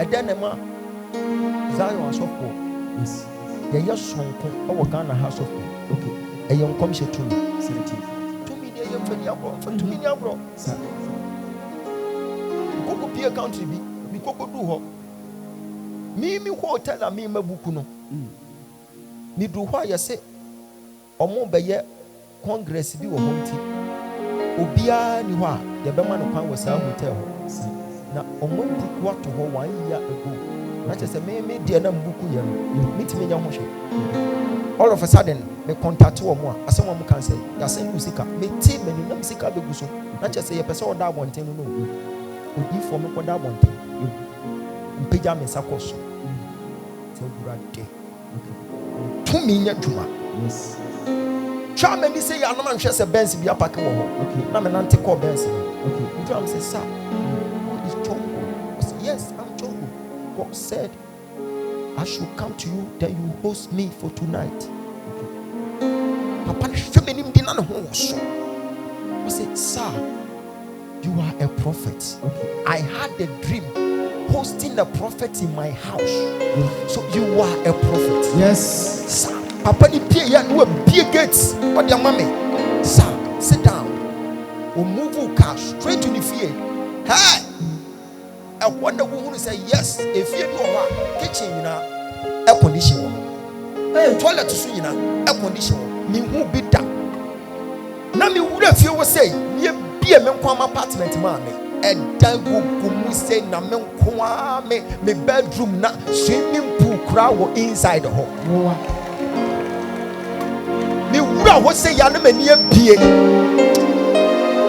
Edenema Zion Asofo. Yes. Ye Sh0cking our Ghana House of God. Okay. A young commission to me. 17. 2 million for the 2 million bro. Sir. Coco Pia country be Coco do ho. Me hotel and me mabukuno. Me do why you say Omo beye Congress bi wo honti. Obia ni hɔ a ye be man kwan was hotel. Na omo buku ato hɔ 1 year ago. Na kyerɛ me deɛ na mbuku yɛ no. Mitimi nya ho hwɛ. All of a sudden me contact omo a asɛm omo kan sɛ ya send you sika. Me ti me ni nam sika begu so. Na kyerɛ sɛ ye pɛ sɛ oda abɔnten no no. Odi for me koda abɔnten. Mpagya me sakɔso. Sɛ burade. To me nya dwuma. Yes. Try me say ya no man hwɛ sɛ Benz bi apake wɔ hɔ. Okay. Na me nante call Benz. Okay. You am say sir. Who is Sh0cking? I said, yes, I'm Sh0cking. God said I should come to you that you host me for tonight. Papa hwɛ me nim di na ne ho wɔ so. I said, sir, you are a prophet. Okay. I had a dream hosting a prophet in my house. So you are a prophet. Yes. Sir, Papa ni pie ya no pie gates. What your mommy? Sir, sit down. We move your car straight to the field. Hey! I wonder who say yes. If you know kitchen, you know, air condition. Hey, toilet to see, you know, air condition. Me who be that. Now me would have you say, ye be a man come apartment, mommy. And then go say na me kwa me bedroom na swimming pool crowd inside the home. Me wura what say ya no mani apie.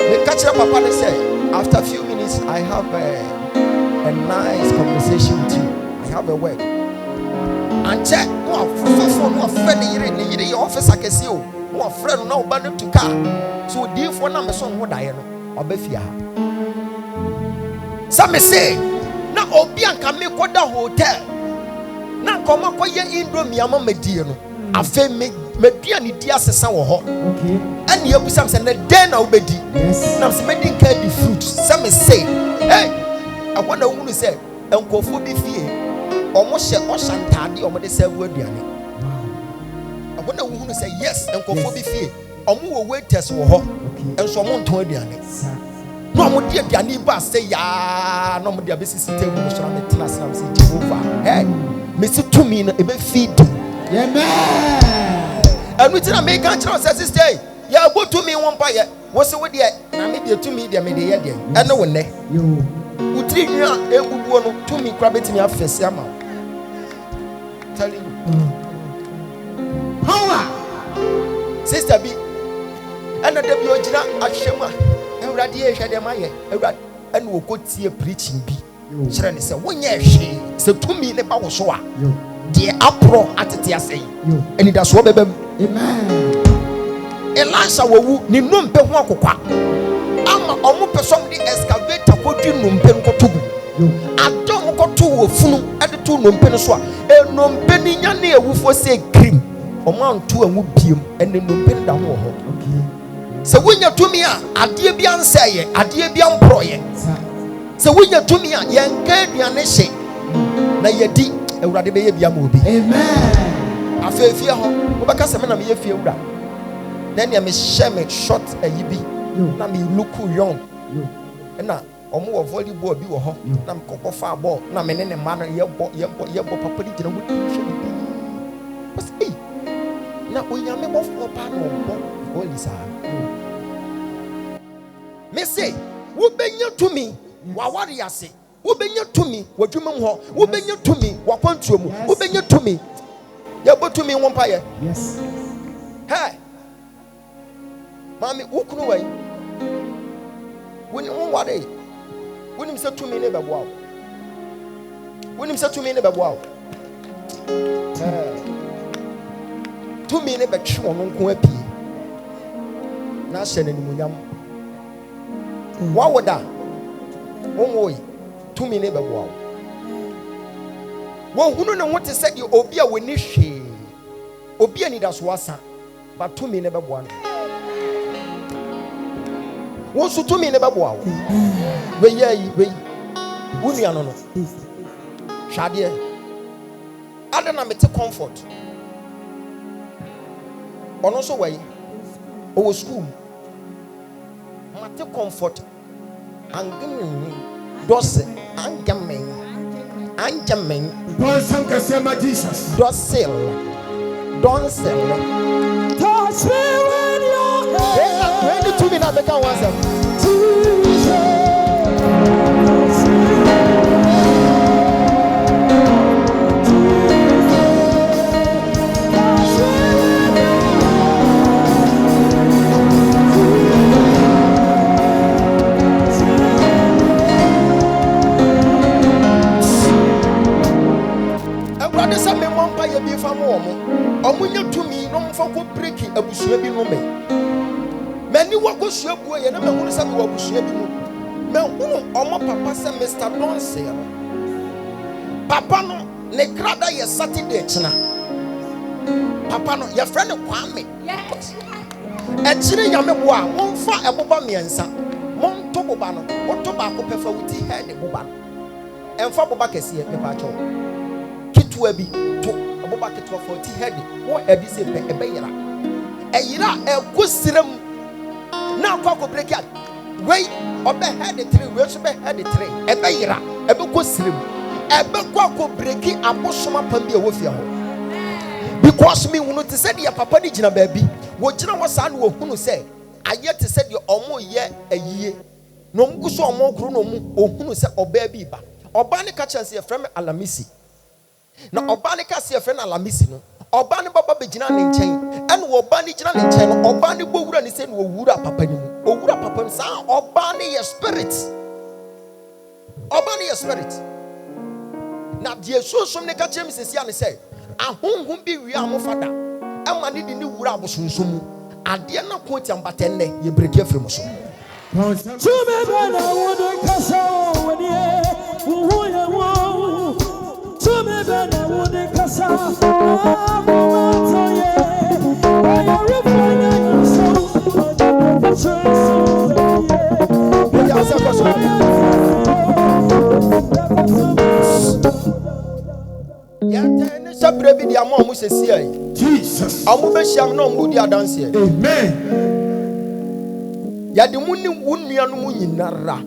Me catch up papa and say after a few minutes I have a nice conversation with you. I have a word. And check no friend in your office I can see you. No friend no ban to car. So dear for na me son what I know. Obefia. Some say, na obi anka me koda hotel. Na koma koye indomie ama medie no. Afa me dua ni dia sesa wo ho. Okay. And you busam say na den na obedi. Yes. Na se medi nka di fruit. Some say, hey, I wonder who say enkofo bi fie. Omo hye oshantade omo de serve aduane. I wonder who say yes, enkofo bi fie. Omo wo waiters wo ho. Okay. Enso omo nton aduane. No mo dia aduane ba say ya no mo dia be sisi table so na me tena sam say Jehovah. Hey, me si to me na e be feed. Amen. And we tell me can tell us sister, ya go to me one pa ye. Wo se we dia na me dia to me dia me dia dia. E no wonne. Yo. Utri nwa eguguo no to me kra betimi afese ama. Telling you. Power. Sister B. And the bi ogina ahwema. Ewurade ye hwede ma ye. Ewurade and wo ko tie preaching bi. Kire ne se wonye hwe. Se to me ne ba wo so a. Yo. The apro atete asay. And it does bebem. Amen. Elisha wawu ni numpe ho akokwa. Ama omo person di excavator ko di numpe nko tobu. Adom ko to wo funu ade to numpe no so a. Numpe ni nya na ewufo se cream. Omo anto anwu biem ene numpe da ho ho. Okay. Se wonya tumi a ade bia nseye, ade bia mbroye. Se wonya tumi a yenka aduane hye. Na yedi Ewurade be ye bia ma obi. Amen. Afefia ho, obaka se me na me ye fie wura. Na ne me share me short ayibi. Na me look young. Na omo wo volleyball bi wo ho. Na me kokko fa ball. Na me ne ma no ye bo papa di gina wo hwe bi. What's eh? Na onya me bo fo pa no bo holy sa. Me say, wo benya to me, wa ware ase. Wo benya to me, wo dwuma ho. Wo benya to me, wa kwantuo mu. Wo benya to me. Ya bo to me won pa ye. Yes. Hey. Mami, wo kunu wai. Woni won ware. Woni mse to me ne bebo awo. Woni mse to me ne bebo awo. To me ne be twe won nko apie. Na hye na nimunyam. Wa woda. Won wo yi. To me ne bebo awo. Won hunu ne wote se di obi a woni hwe. Obi ani da so asa. But to me ne bebo ano. Won su to me ne bebo awo. We ye yi we. Wuni ano no. Shadie. I don't know comfort. Or also way. Or school. Mate comfort. Angamin. Dose. Angamin. Angamin. Don't some Kasema Jesus. Docile. Don't sell. Touch me when you're here. 22 minutes become one. Omunya tumi no mfa ko breaki abusua bi no me mani wakosua buo ye na mahunu sa me wabusua bi mu mahunu omo papa se Mr. Donse papa no ne krada ye Saturday china papa no ye friend Kwame yes e chire nyame bo a wonfa eboba miensa monto boba no woto ba ko pefa wuti head boba no emfa boba kese me ba cho kitua bi to boba ketwa 40 head wo edi se pe ebeyira eyira egusirem na akwa break out wei obe head 3 we so be head 3 ebeyira ebegusirem ebekwa break abosoma pam bi e wo fia ho because me hunu te said ya papa ni gina baabi wo gina wo sa na wo hunu se aye te said omo ye ayie no mguso omo kro no mu ohunu se oba bi ba oba ne ka chance ye frame Alamisi na oba ne ka se ye frame Alamisi no oba ne baba be gina ne nchen ene wo oba ne gina ne nchen no oba ne bowura ne se no wura papa ni mu owura papa sa oba ne ye spirit na die so ne ka chem sesi ane se ahonhom bi wi amofada ema ne di ne wura abosonsom ade na ko ti ambatenne ye breki afiri mo so Sabrebi di amo mu sesi ai Jesus amu be hia no mu di adanse amen ya de mu ni wunua no mu nyinara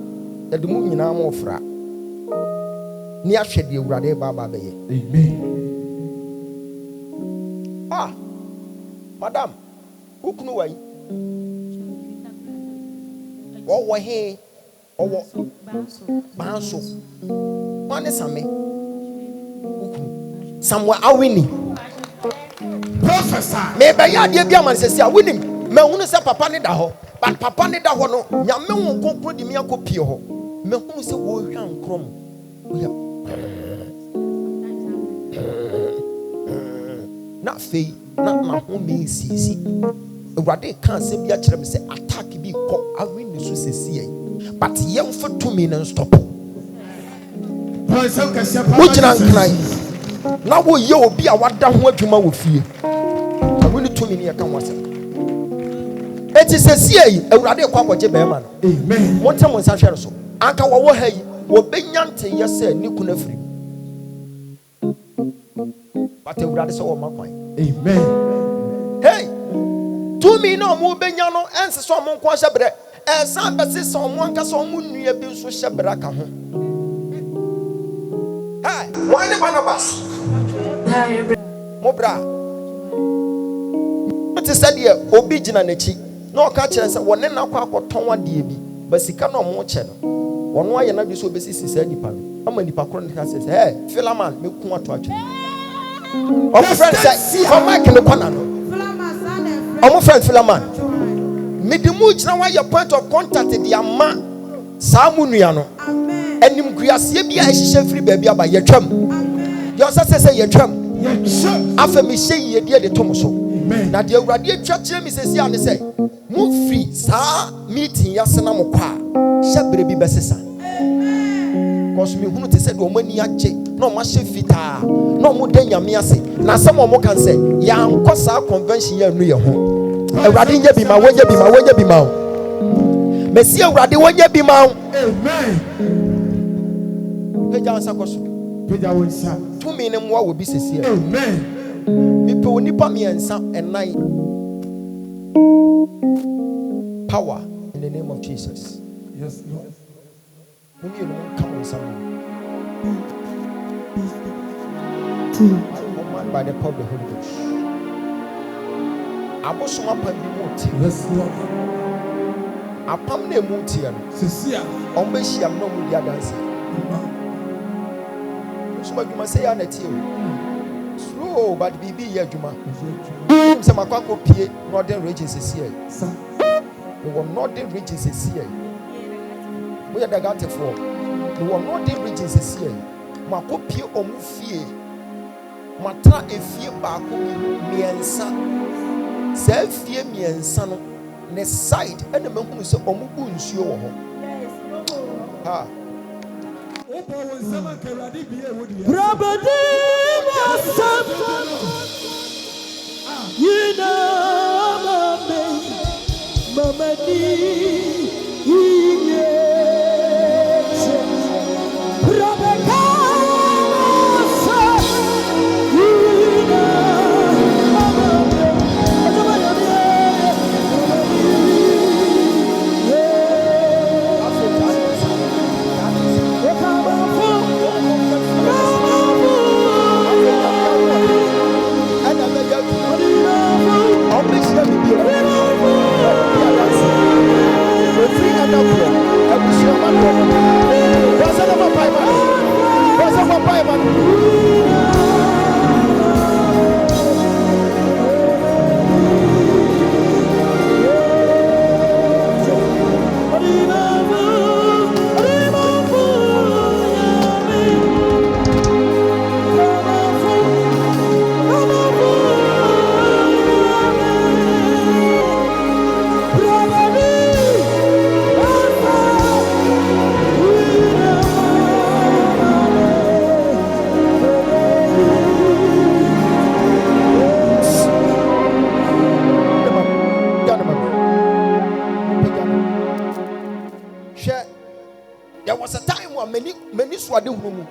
ya de mu nyina mo fra ni ahwede ewurade baba be ye amen madam ukunu wai wo he owo banso wane same somewhere awini professor me be ya de bia man sesi awini me hunu se papa ne da ho but papa ne da ho no nyame won konkro di me akopie ho me hunu se wo hwa nkrom na fei na ho me sisi ewurade kan se bia kire me se attack bi ko awini so sesi ai but yem for 2 minutes stop mo jina nkran na wo ye obi a wada ho adwuma wo fie awini tumi ne ka wasa eti sesi ai ewurade kwa boje be ma no amen wontem won sa hwere so anka wo ha yi wo benya nte yese ni kuna firi but ewurade so wo makwan amen hey tumi no mo benya no ense so mo nko hyebre ensan bese so mo anka so mo nua bi so hyebre ka ho hey why the Barnabas Mobra what is said here obi gina nachi na o ka kire se wone na kwa akoton ade bi basika na omo che no wono aye na bi so obesisi sa nipa no ama nipa kro ne ka se hey Philaman me ku ato atwe omo friend say for Mike ne kwana no omo friend Philaman me di mu gina wa your point of contact di ama sa munua no enim guase bi a hihye firi ba bi aba ye twam yo say ye twam afa mi hye ye de tom so na de awurade atwa kire mi sesi ane say mu free sa meeting ya sena mo kwa hyebre bi besesa cause me hunu te say do mani agye na mo hye fita na mo de nyame ase na sam mo kan say ya anko sa convention ya nu ye ho awurade nya bi ma wonya bi ma mesi awurade wonya bi ma amen. Peja ansa koso To me, and what will be sincere. Amen. People nipa miensa and nine power in the name of Jesus. Yes, Lord. Whom you don't come on someone. Command by the power of the Holy Ghost. Abosoma pandimoti. Yes, Lord. Apam ne mutian. Sesia. Ombeshi am no mudia dance. So you must say anetio. Slow but bibi ye juma. Some akwa pie northern regions is here. We were northern regions is here. We are the gate for. We were northern regions is here. Mako pie omufie. Matra efie baako miensa. Se efie miensa no ne side ene mehu se omubu nsuo wo ho. Ha. Rabadi wasam yina mamadi iye Rabaka wasam yina There was a time when many swadi hunu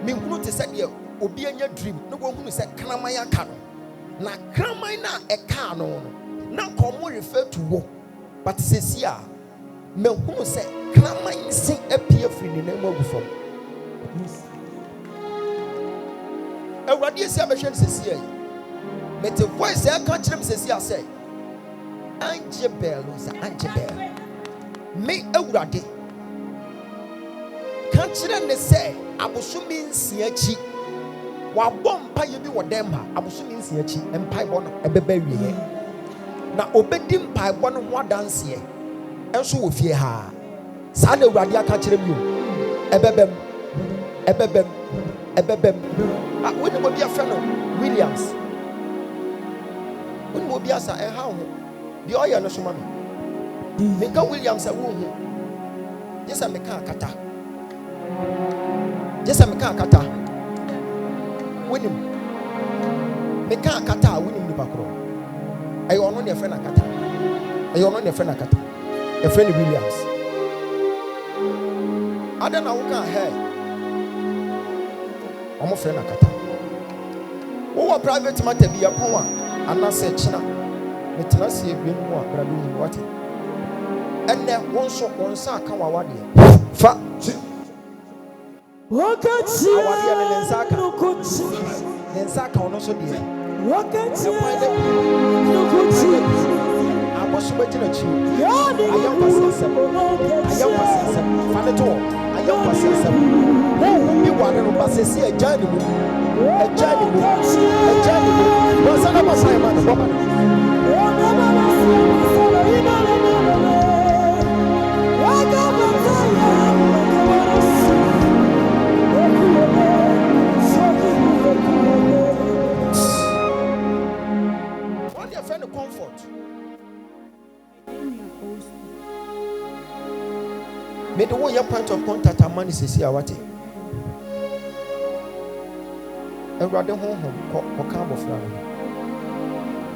me hunu te said ye obi anya dream no go hunu say kramaya ka no na kramai na e ka no na komo refer to wo but sesia me hunu say kramai sin appear free ni na mo before Awurade esi abehwe sesia me te voice e ka kire me sesia say Angel me Awurade kanchire ne se abosumi nsiachi wabɔ mpaye bi wɔ dem ha abosumi nsiachi mpaye bɔ no ɛbɛba wie na obedi mpaye bɔ no ho adanse enso wɔ fie ha saa na Awurade aka kyerɛ mi o ɛbɛbɛm woni mo bia fɛ no Williams woni mo bia sa ɛha ho bi ɔyɛ no so ma me meka Williams a wo ho yesa meka akata Jesa meka akata winim meka akata winim ni bakro ayo ono ne friend akata a friend Williams adana wo ka he omo friend akata wo private matter bi yapon a anase china metena se ebien mu a brado ni wate enne wonso wonsa aka wawade fa wakati nensaka ono so de wakati abosu bagina chi ayam pasensem faneto ayam pasensem wo bi wade no basesi ajani mu wasana masai man baba May the way your point of contact and money says here what a rather home or come of land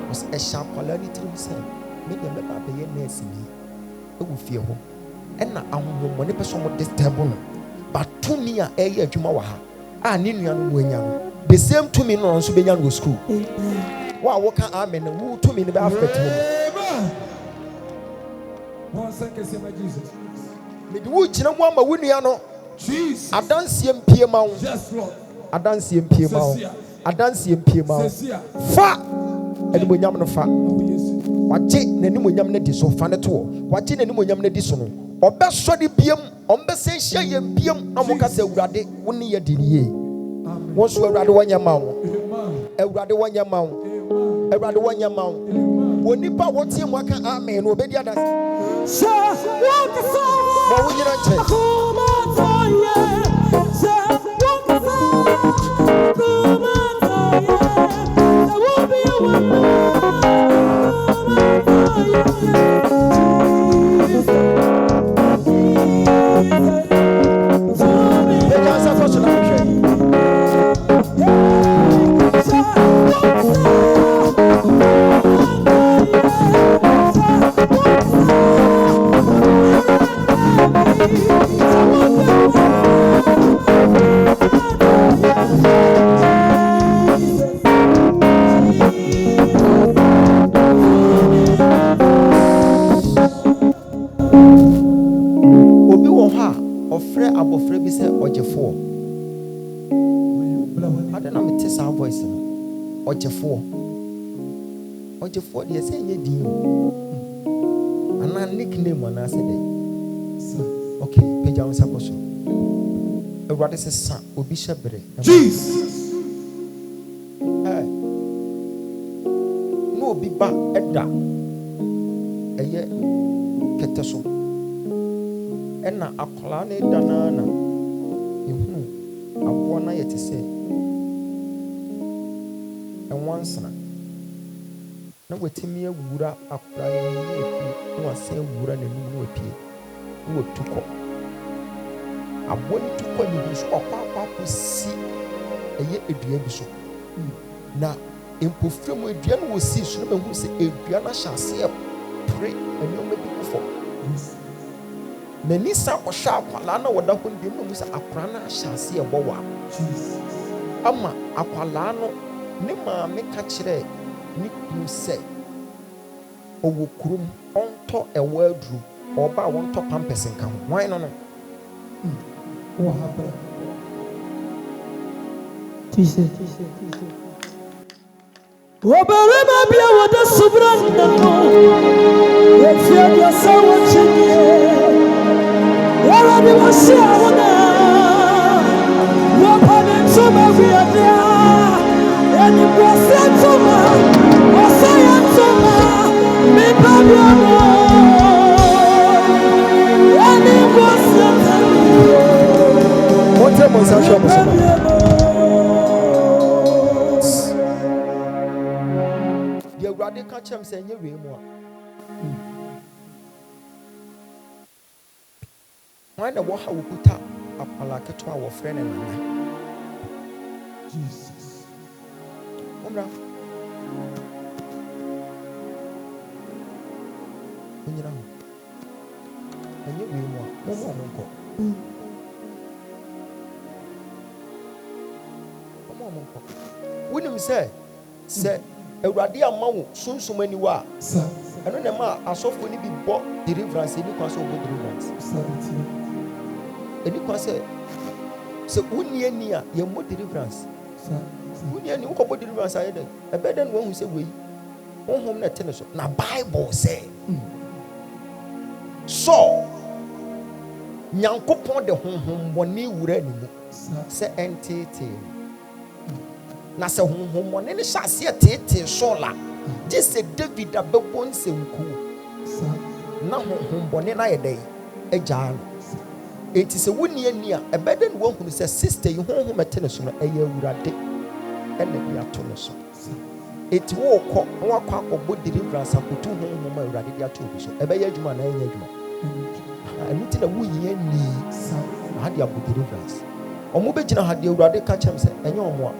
was a sharp quality to say, make them let be a nurse in me. It will fear home. And now I'm one person with this table, but to me a year Jumawaha. a ne nua no wanya no the same to me no nso benya no school wa wo ka amen wo to me ne be affect me one second say my Jesus me de wo gyina mu ama wo nua no Jesus adansie mpie ma wo yes Lord adansie mpie ma wo adansie mpie ma wo fa ene mo nyam no fa wache n'anim onyam no di so fa ne to wache n'anim onyam no di so no obeso de biem ombese hia ye biem na mo ka se awurade wo ne ye di ne ye wo so awurade wanya ma wo awurade wanya ma wo awurade wanya ma wo wo nipa wo tie mo aka amen no obedi adas sha walk so mo wo nyina nche abofra bi sɛ ɔgyefoɔ ade na mete saa voice no ɔgyefoɔ deɛ sɛ nyɛ din o anaa nickname anaasɛ dɛ okay pagya wo nsa kɔ so awurade sɛ sa obi hyɛ bere Jesus na obi ba ɛda ɛyɛ kɛtɛ so ɛna akɔla ne dana na ehunu aboɔ na yɛte sɛ ɛwansana na watimi awura akɔla ne mu na wasan awura n'anim na wapie na watukɔ aboɔ ne tukɔ ne bi so ɔkɔ si ɛyɛ edua bi so na mpofra mu edua no wɔsi so na mahu sɛ edua no ahyɛ aseɛ pere nneɛma bi kufɔ na nisa ɔhwɛ akwala na wɔda hɔ ndem na mu sɛ akwala no ahyɛ aseɛ bɔ wa ama akwala no ne maame ka kyerɛ ne kunu sɛ ɔwɔ kurom ɔntɔ ɛwɔ aduru ɔba a wɔntɔ pampɛs nka ho wan no what happened Jesus Oberema bia wada subran no Efia dia sawo chinye Wala di wasia wona Wapa ne tuma wiadia Eni kwase tuma Wasaya tuma Mi babia mo Eni kwase tuma Mote monsa shomo Awurade ka kyerɛ m sɛ nyɛ wei mu a wan na wɔha wɔkuta akwala ketewa a wɔfrɛ ne nana Jesus ɔmmra ɔnyina ho ɛnyɛ wei mu a mɔmɔ ɔmo nkɔ wonim sɛ Awurade ama wo sunsum aniwa ɛno na ma asɔfo ni bi bɔ deliverance ni kwa sɛ ɔbɔ deliverance ɛni kwa sɛ wonni ani a yɛmmɔ deliverance wonni ani wokɔbɔ deliverance ayɛ dɛn ɛbɛyɛ dɛn na wahu sɛ wei honhom na ɛte ne so na Bible sɛ so Nyankopɔn de honhom bɔne wura ne mu sɛ ɛnteetee na se honhomone ne hyase tete so la je se David abɛbɔ nsɛnku na honhombɔne na yɛ dɛn agyaa no enti sɛ wonni ani a ɛbɛda ne wohunu sɛ sister yi honhom ɛte ne so no ɛyɛ awurade ɛna bi ato ne so enti wɔkɔ na wakɔ akɔbɔ deliverance akotu honhom awurade de ato obi so ɛbɛyɛ adwuma na ɛnyɛ adwuma ɛno ti na woyɛ ni na hade abɔ deliverance ɔmo bɛgyina hade awurade ka kyerɛm sɛ ɛnyɛ ɔmo a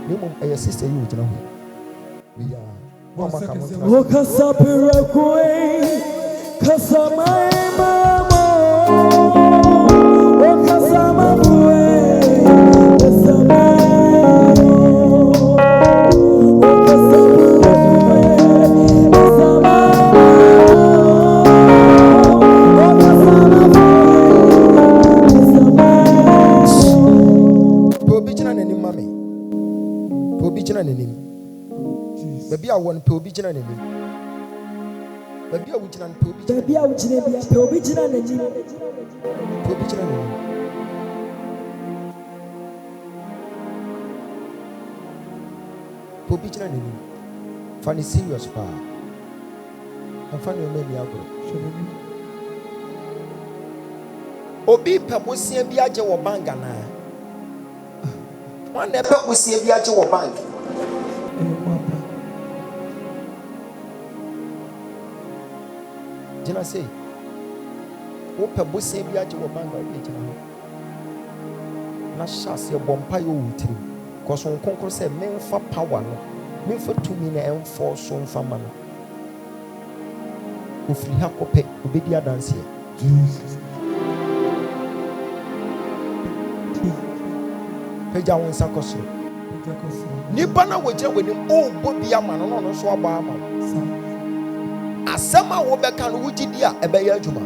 Nimum a sister you know. We are Wakasapira kwe Kasamai mama Wakasama kwe one pe obi gyina n'anim. Baby a wogyina no pe obi gyina. Baby a wogyina bia pe obi gyina n'anim. Pe obi gyina n'anim. Pe obi gyina n'anim. Fa ne serious pa. Fa ne omani agro. Obi pe bosia bi agye wo banga na. One never bosia bi agye wo banga. Jina say, Opa bosia bi agye wo banga obi gyina ho. Na shase bompa yo wutiri. Cause on konkro say memfa power no. Memfa tumi na enforce so mfa ma no. Ofiri ha kope obedi adanse. Jesus. Peja won sakoso. Nipa na woje wenim o bobi ama no no so aba ama. Asama wo beka no wugidi a ebeye adwuma.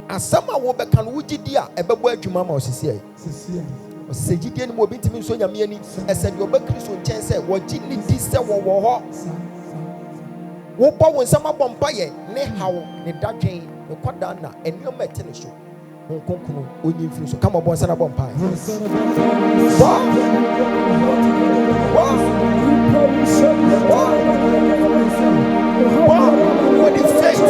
Asama wo beka no wugidi a ebebo adwuma ma osisi ai. Osisi gidi ni mo bi ntimi nso nyame ani ese de oba Kristo nchen se wogi ni di se wo ho. Wo bo won sama bompa ye ne hawo ne dadwen ne kwada na enioma etene so. Nkonkunu onye mfiri so kama bon sana bompa. What is faith?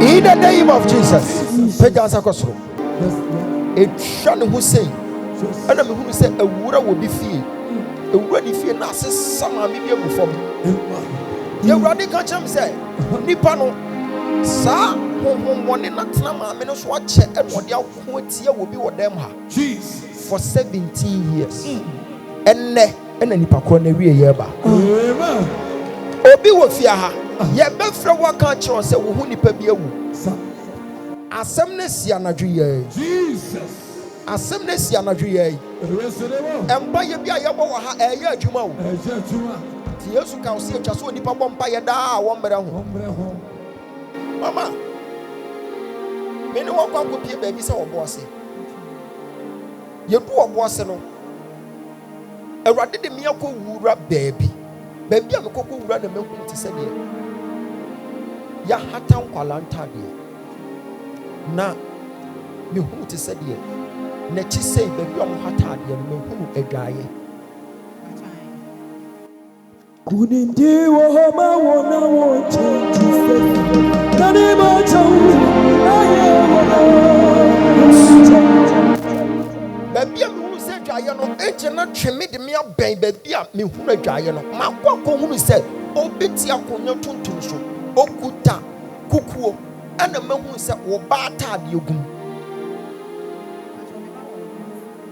In the name of Jesus. Peja sakosro. Etwa ne ho sei. Ana me hunu se awura wo bi fie. Awura ni fie na se sama me bi agufom. Ye wrade ka chem se nipa no sa honhomone na tena ma me no so ache enode akwo tie wo bi wo dem ha. Jesus for 17 years. Enne nipa kro na wie ye ba. Amen. Obi wo fie ha. Ye befra waka kiro se wo hu nipa bi awu. Asem ne si anadwo ye. Jesus. Asem ne si anadwo ye. Empa ye bia ye bo wo ha eye adwuma wo. Eye adwuma. Ti Yesu ka o se atwa so nipa bo mpa ye da wo mbere ho. Mama. Me ne wo kwa kopie ba bi se wo bo ase. Ye du wo bo ase no. Awurade de me akọ wura baabi. Baabi a me kokọ wura na me hu ti se de. Ya hatan kwalanta de. Na me hu ti se de. Na chi sei baabi a mo hata de no me hu adwaye. Kunindi wo homa wona wo change. Nani ma change. Baabi a me hu se adwaye no eje na tweme de me aban baabi a me hu adwaye no. Ma kwakọ hu se obeti akonya tuntum so. Okuta kukuo ana mahu se wo ba atade ogum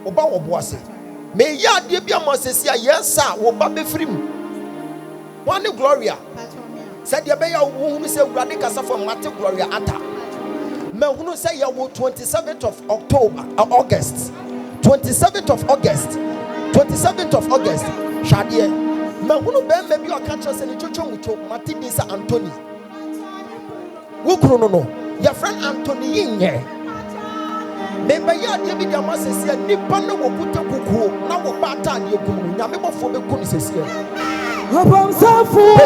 oba wo boase me ya de bia ma sesi a yensa wo ba befrim one Gloria said de be ya wo hunu se urade kasa for mate Gloria ata me hunu se ya wo 27th of August 27th of August 27th of August shade Mahuno Ben maybe your catchers and Chucho, Martinez Anthony. Wukro no, your friend Anthony in here. Maybe ya dear big masses here, Nippon will put a cuckoo, now a bata, you come, Yamimo for the Kunis here. Upon Safu,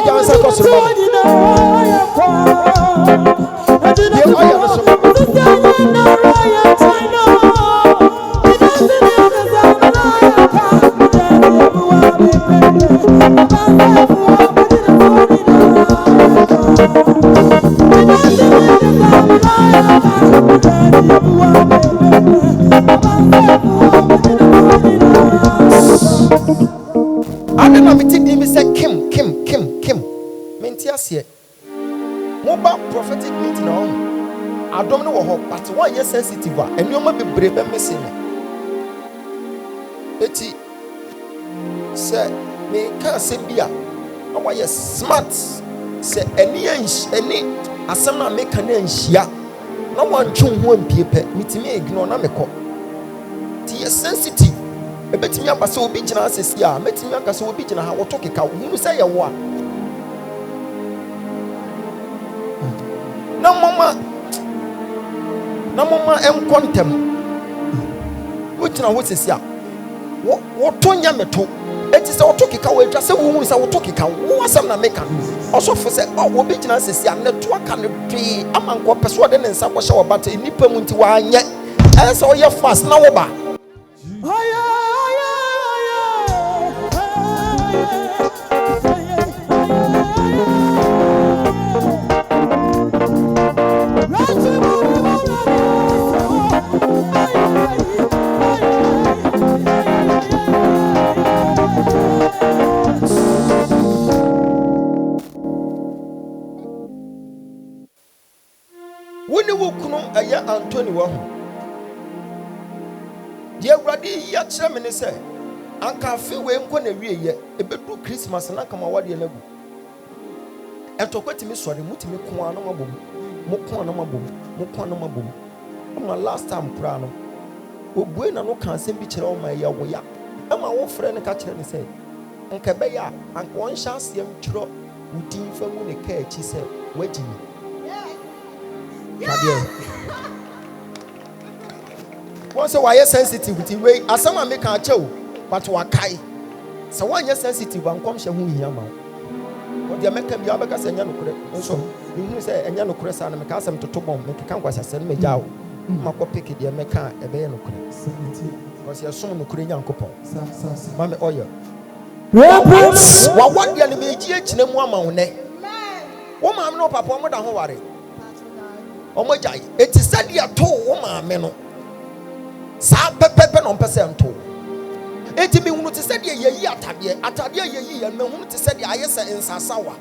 I don't know, me say Kim. Mentias here. Mobile prophetic meeting on. I don't know what, but one year sensitive, and you might be brave and missing. Betty said, me can't say beer. Why you smart? Say any asana make an inch ya. No one chung won't be a pet. Meeting me ignore Nameko. Tea sensitive. A bit me up so beach and I says, yeah, met me up so beach and I will talk it out. Who say a what? No mama contem. Which now what is ya? What Tonya meto? It is our talking cow, just a woman is our talking cow. What's some American? Also for say, oh, what beach and I says, yeah, network can be among what persuaded and some show about a nipple to one yet. As all your fast now about. Anthony Wahu. Dear Raddy, yet Germany say, Uncle Phil Wayne Connery, a bit of Christmas and I come away the level. And to quit me, sorry, Mutimi Kuana Mabum, Mukwana Mabum. My last time, Prano. Who Buena no can send picture on my Yawaya. And my old friend catcher and say, Uncle Baya, and one chance young chro, who didn't for me care, she said, waiting. Once a wire sensitivity way, as someone make a show, but wakai. So one year sensitive and come shall who yama. What the American Yabaka and Yanukre, and so you say, and Yanukres and Macasam to Tobom, make a canvas and send me down. Mako pick the American, a Bayanukre. Because you're soon Ukrainian couple. Mammy Oya. What the enemy GH name woman? Woman, no papa, more than worry. OMG, it is said you told woman, Meno. Sa pepe non percento. Eti mi hunu ti said ye atade ye me hunu ti said ayesa insasawa.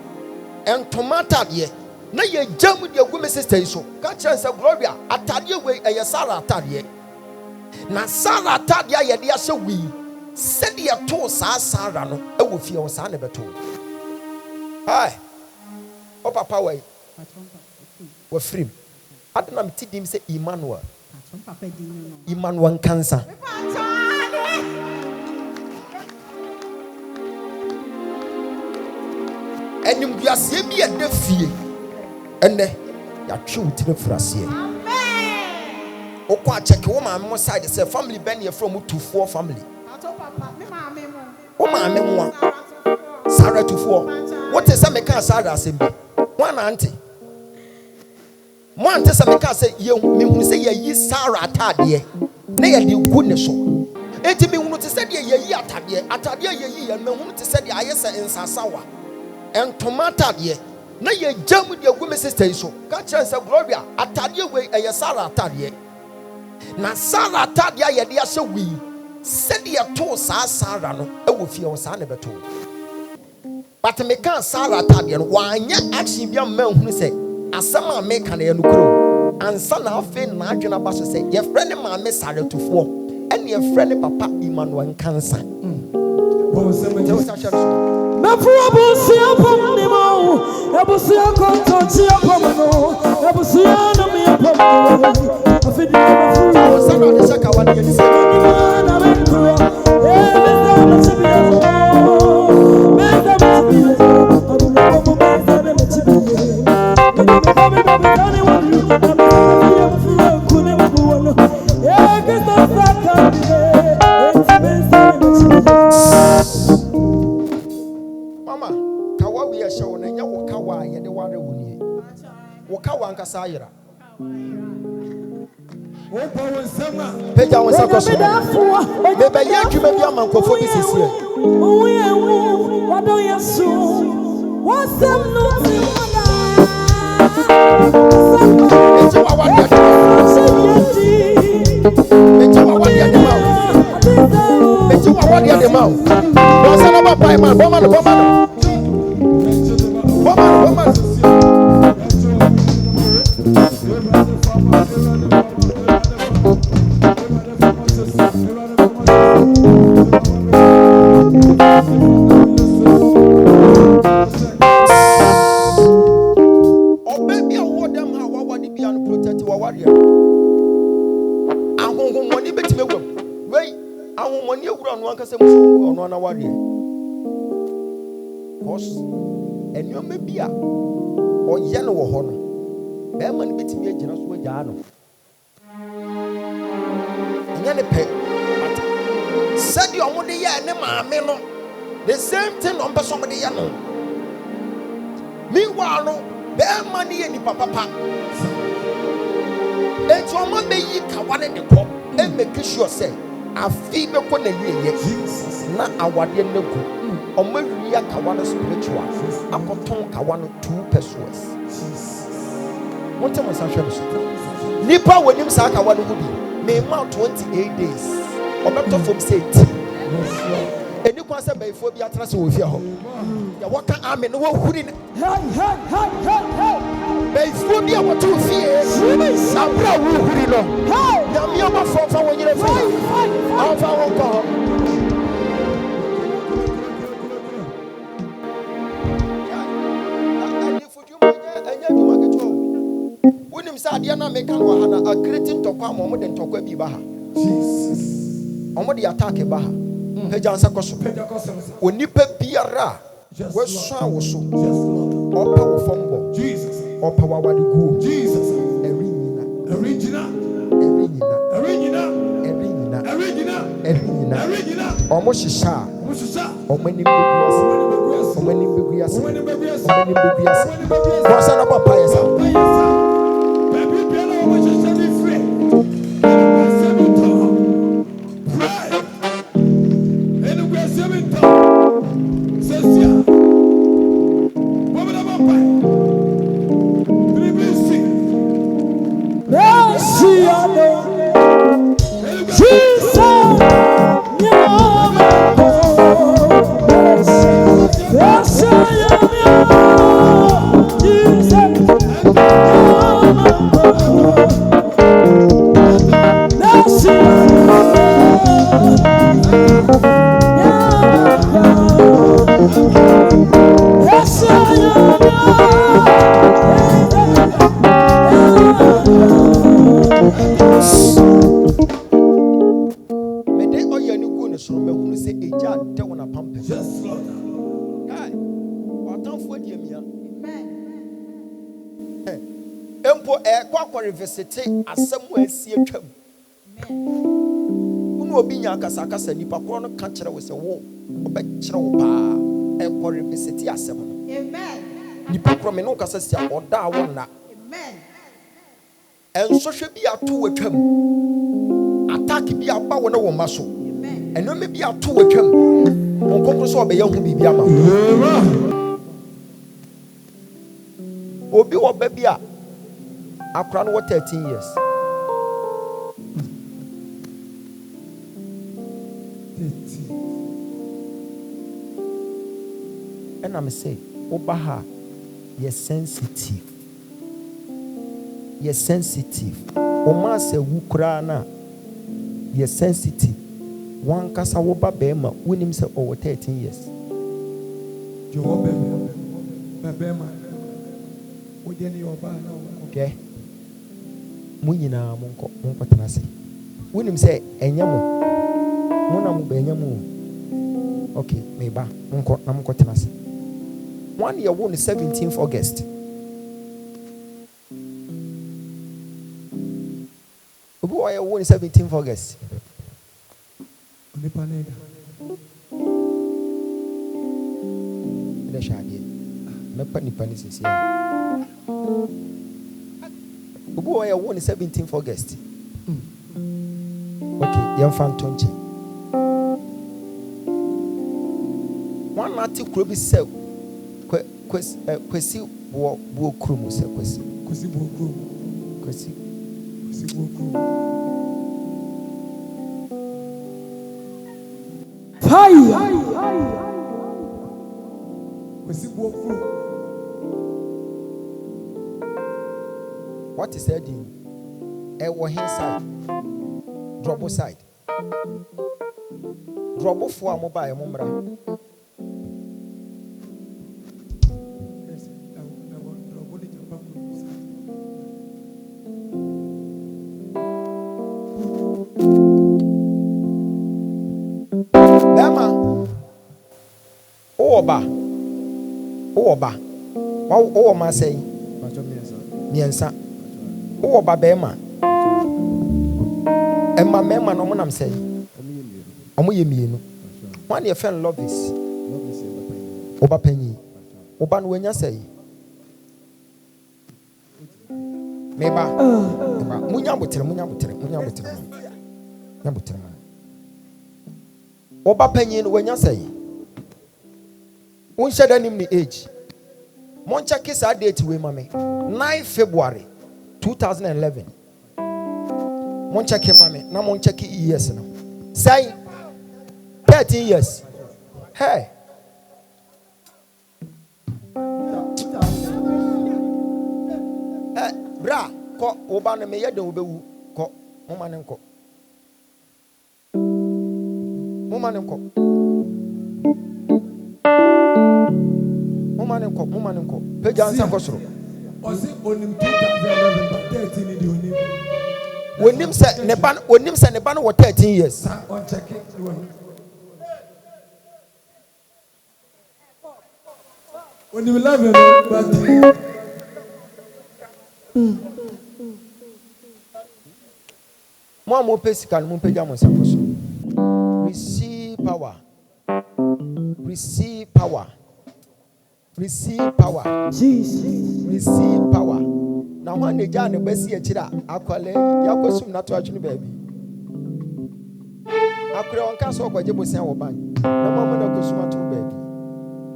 En tomato de na ye jam de agu me sister so. Ka chance Gloria atade we eye Sarah atade. Na Sarah atade ye de ahye wi. Said ye to sa Sarah no e wo fie o sa ne beto. Hi. O papa we. Wa free. Adna mi ti dim say Emmanuel. Emmanuel cancer. And you are be a defie. And ya true to the phrase. Okwa check woman mo side say family ben here from 2 4 family. Woman me one. Sarah 2 4. What is some can Sarah assembly? One auntie. One test I say, you me say ye Sarah atade, na ye de gu ne so. Enti me hunu te say ye atade ye me hunu te say ayesa insasawa. En tomato de na ye jam de gu me sister so. Ka chance Gloria atade we eye Sarah atade. Na Sarah atade ye de ahye wi. Said ye to sa Sarah no e wo fie o sa ne beto. But me kan Sarah atade no wa anya action bia ma hunu say asama make an enukro ansa na afi na adwena ba so say your friend ma me sare tofo and your friend papa Emmanuel cancer na probo sia pom ni mo ebusia konto ti pom no ebusia na me pom afi di na fu sana de saka wa de say na me kro e me da na se bi Mama, kawa we are showing and you kawa ye the water wuni. Wakawa anka sayra. Peja was a question. Maybe you may be a man for this year. What do you so? What's them nothing? It's our one year. It's our 1 year demand. It's our 1 year demand. What's another by man? Woman. And you may be a or yellow honor. Bearman bit me a generous way, Jano. And then a pay. Said your money, Nema, the same thing on somebody. Meanwhile, no, bear money and the papa. And your mother, you can one in the pop and make sure say, I feel the corner here. Not our dear Noku. Or maybe a Kawana spiritual. A cotton Kawana 2 pesos. What time was I trying to say? Nipa when him Saka one would be may mount 28 days. Or better from say, and you can say by phobia transfer with your home. The water arm and no who didn't. By phobia, what you fear? Some brown who didn't know. Now, me over for when you're afraid. How far won't go. Sadiana make a greeting to come more than Tokwe Bibaha. Jesus. Omodi attack Baha. Pejansa Koso. When you pay Piara, was so. Or power fumble. Jesus. Or power what you go. Jesus. Arena. Almost a sha. Or many biguas. What's another pious? Visitate as somewhere see a chum. Uno binya kasakasa nipa kono kanchera we se wo obechera wo pa e ko revisit asem. Amen. Nipa kro me no kasa sia oda wo na. Amen. Enso hwe bi ato watwam. Attack bi aba wo na wo maso. Amen. Eno me bi ato watwam. Won konkro so obeya hu bibi ama. Obi wo ba bi a Akran what 13 years. And I'm say, Obaha, you're sensitive. You're sensitive. Oma se wukrana. You're sensitive. One kasa woba bema. When him say over 13 years. Okay. Munyina munko tenase. When him say enyamu. Muna mu enyamu. Okay, meba munko tenase. 1 year won 17th August. Who are you 17th August? Who are you 17th August? Okay, young fan tonche. One natty crubby self. Kwesi wo krumu se kwesi. Kwesi wo krumu. Kwesi wo krumu. Fire. Kwesi wo krumu. What is that in? Side. Drop side. Drop for mobile mumra. Oba. What am I saying? Miensa. Oba bema. Emma mema no monam say. Omo ye mienu. One your friend love this. Oba penyi. Oba no wenya say. Meba. Munya botere. Oba penyi no wenya say. One share him the age. Moncha kiss our date we mame. 9 February 2011. Moncha ke mame. Na moncha ki years no. Say 13 years. Hey. Bra, ko oba na me yede obewu. Ko mama ne nko. Mama nko. Page answer kosoro. Osi onim 2011 but 13 in the onim. Onim se ne ban wo 13 years. On check it. Onim 11 but mo pesikan mo page answer kosoro. Receive power. Receive power. Receive power. Jesus. Receive power. Now when the John the best year chira, akwale yakosum na to achunu baby. Akure on kaso kwa jebo sen wo ban. Na mama na kosum to baby.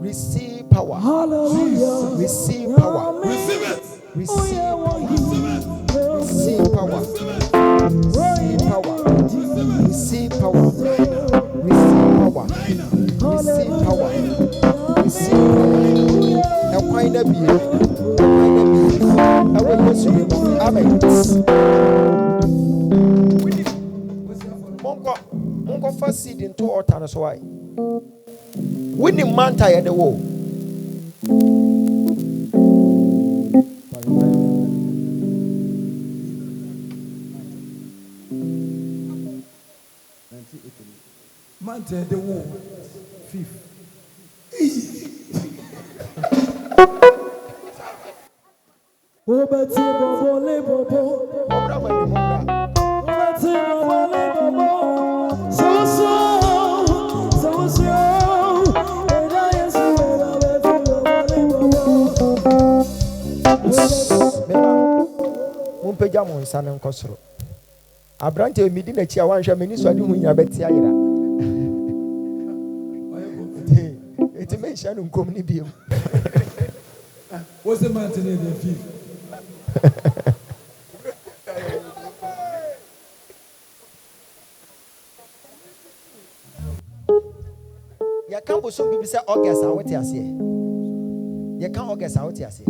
Receive power. Hallelujah. Receive power. Receive it. Receive power. Receive power. Receive power. Receive power. Receive power. Receive power. Receive power. And why not be? I will listen. Amen. Mongo first seed into altar so why? When the man tired the wall. Man tired the wall. Fifth. Mumpeja mo nsa ne nkosoro. Abrante midi na chi a wanhwa mani so ade hu nya beti ayira. Eti me hia no nkom ni biem. What's the man today the fifth? Ya kan bo so bibi say August a wote ase. Ya kan August a wote ase.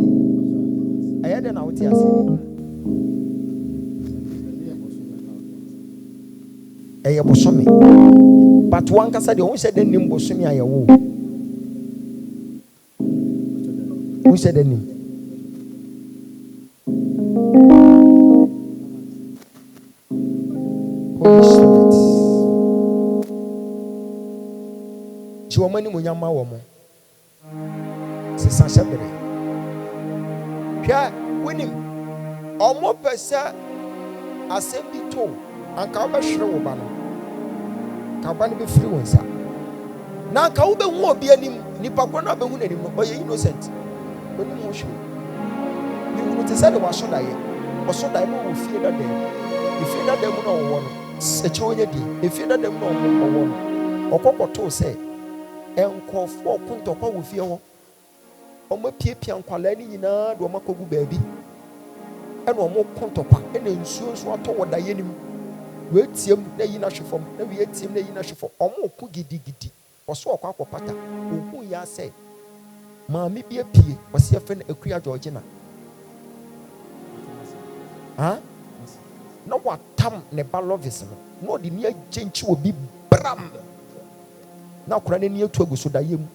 Ayede na wote ase. Eye bosome. But one kasa de won say den nim bosome ayewo. Who said the name? Holy Spirit. Chiwamani munyama womo. Sisa shabere. Pia winim. Omo pesa asɛm bi to anka wobɛhwere wo ba no ka ba no bɛfiri wo nsa na anka wobɛhu obi anim nipa koro na bɛhu n'anim no ɔyɛ innocent onim ho hwere mehunu te sɛ de waso daeɛ ɔso daeɛ ma wɔ fie dada mu efie dada mu na ɔwɔ no ɛkyerɛ onye di efie dada mu na ɔwɔ no ɔkɔkɔtoo sɛ nkɔfoɔ ɔko ntɔkwa wɔ fie hɔ ɔmo apiepia nkwalaa no nyinaa de ɔmo akɔgu baabi ɛna ɔmo ko ntɔkwa ɛna nsuo nso atɔ wɔ daeɛ no mu wɔatiam na yi n'ahwe fam na wɔatiam na yi n'ahwe fam ɔmo ko gidigidi ɔso ɔkɔ akɔpata ohu yɛ asɛ maame bi apie ɔsi ɛfɛ no akuya georgina na watam ne ba lovis no na ɔde ne agye nkyi wɔ bi bram na akora n'ani atu agu so daeɛ mu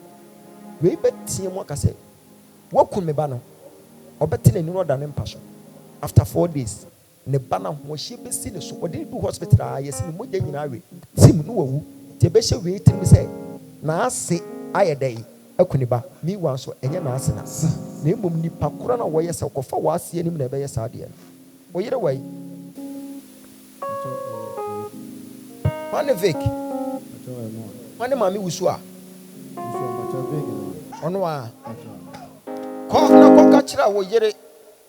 wei bɛteɛ mu aka sɛ wakun me ba no ɔbɛte n'ani na ɔda ne mpa so after 4 days ne ba na ahoɔhyɛ bɛsi ne so ɔde ne du hospital a yɛsi ne mogya nyinaa we sim no wawu nti ɛbɛhyɛ wei tirim sɛ naase ayɛ dɛn aku ne ba meanwhile nso ɛnyɛ naase na mmom nipa koro na wɔyɛ sɛ ɔkɔfa wɔase anim na ɛbɛyɛ saa adeɛ no ɔyere wai wane Vic wane maame wusu a ɔno a kɔ na kɔka kyerɛ a wo yere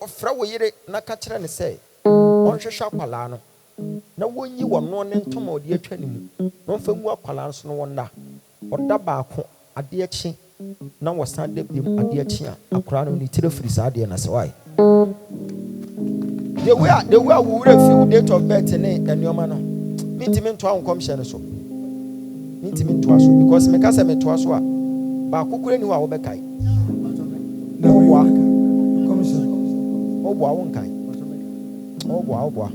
ɔfrɛ wo yere na ka kyerɛ ne sɛ ɔnhwehwɛ akwalaa no na wɔnyi wɔno ne ntoma ɔde atwa ne mu na ɔmfa ngu akwalaa no so no wɔnda ɔda baako adeɛ kye na wɔsan da biom adeɛ kye a akwalaa no ne tiri firi saa adeɛ na sɛ wae the way a wo wura fi wo date of birth ne nneɛma no mintimi ntoa wo nkɔmhyɛ no so mintimi ntoa so because meka sɛ metoa so a baako kura ni wo a wobɛkae na woboa woboa wo nkae woboa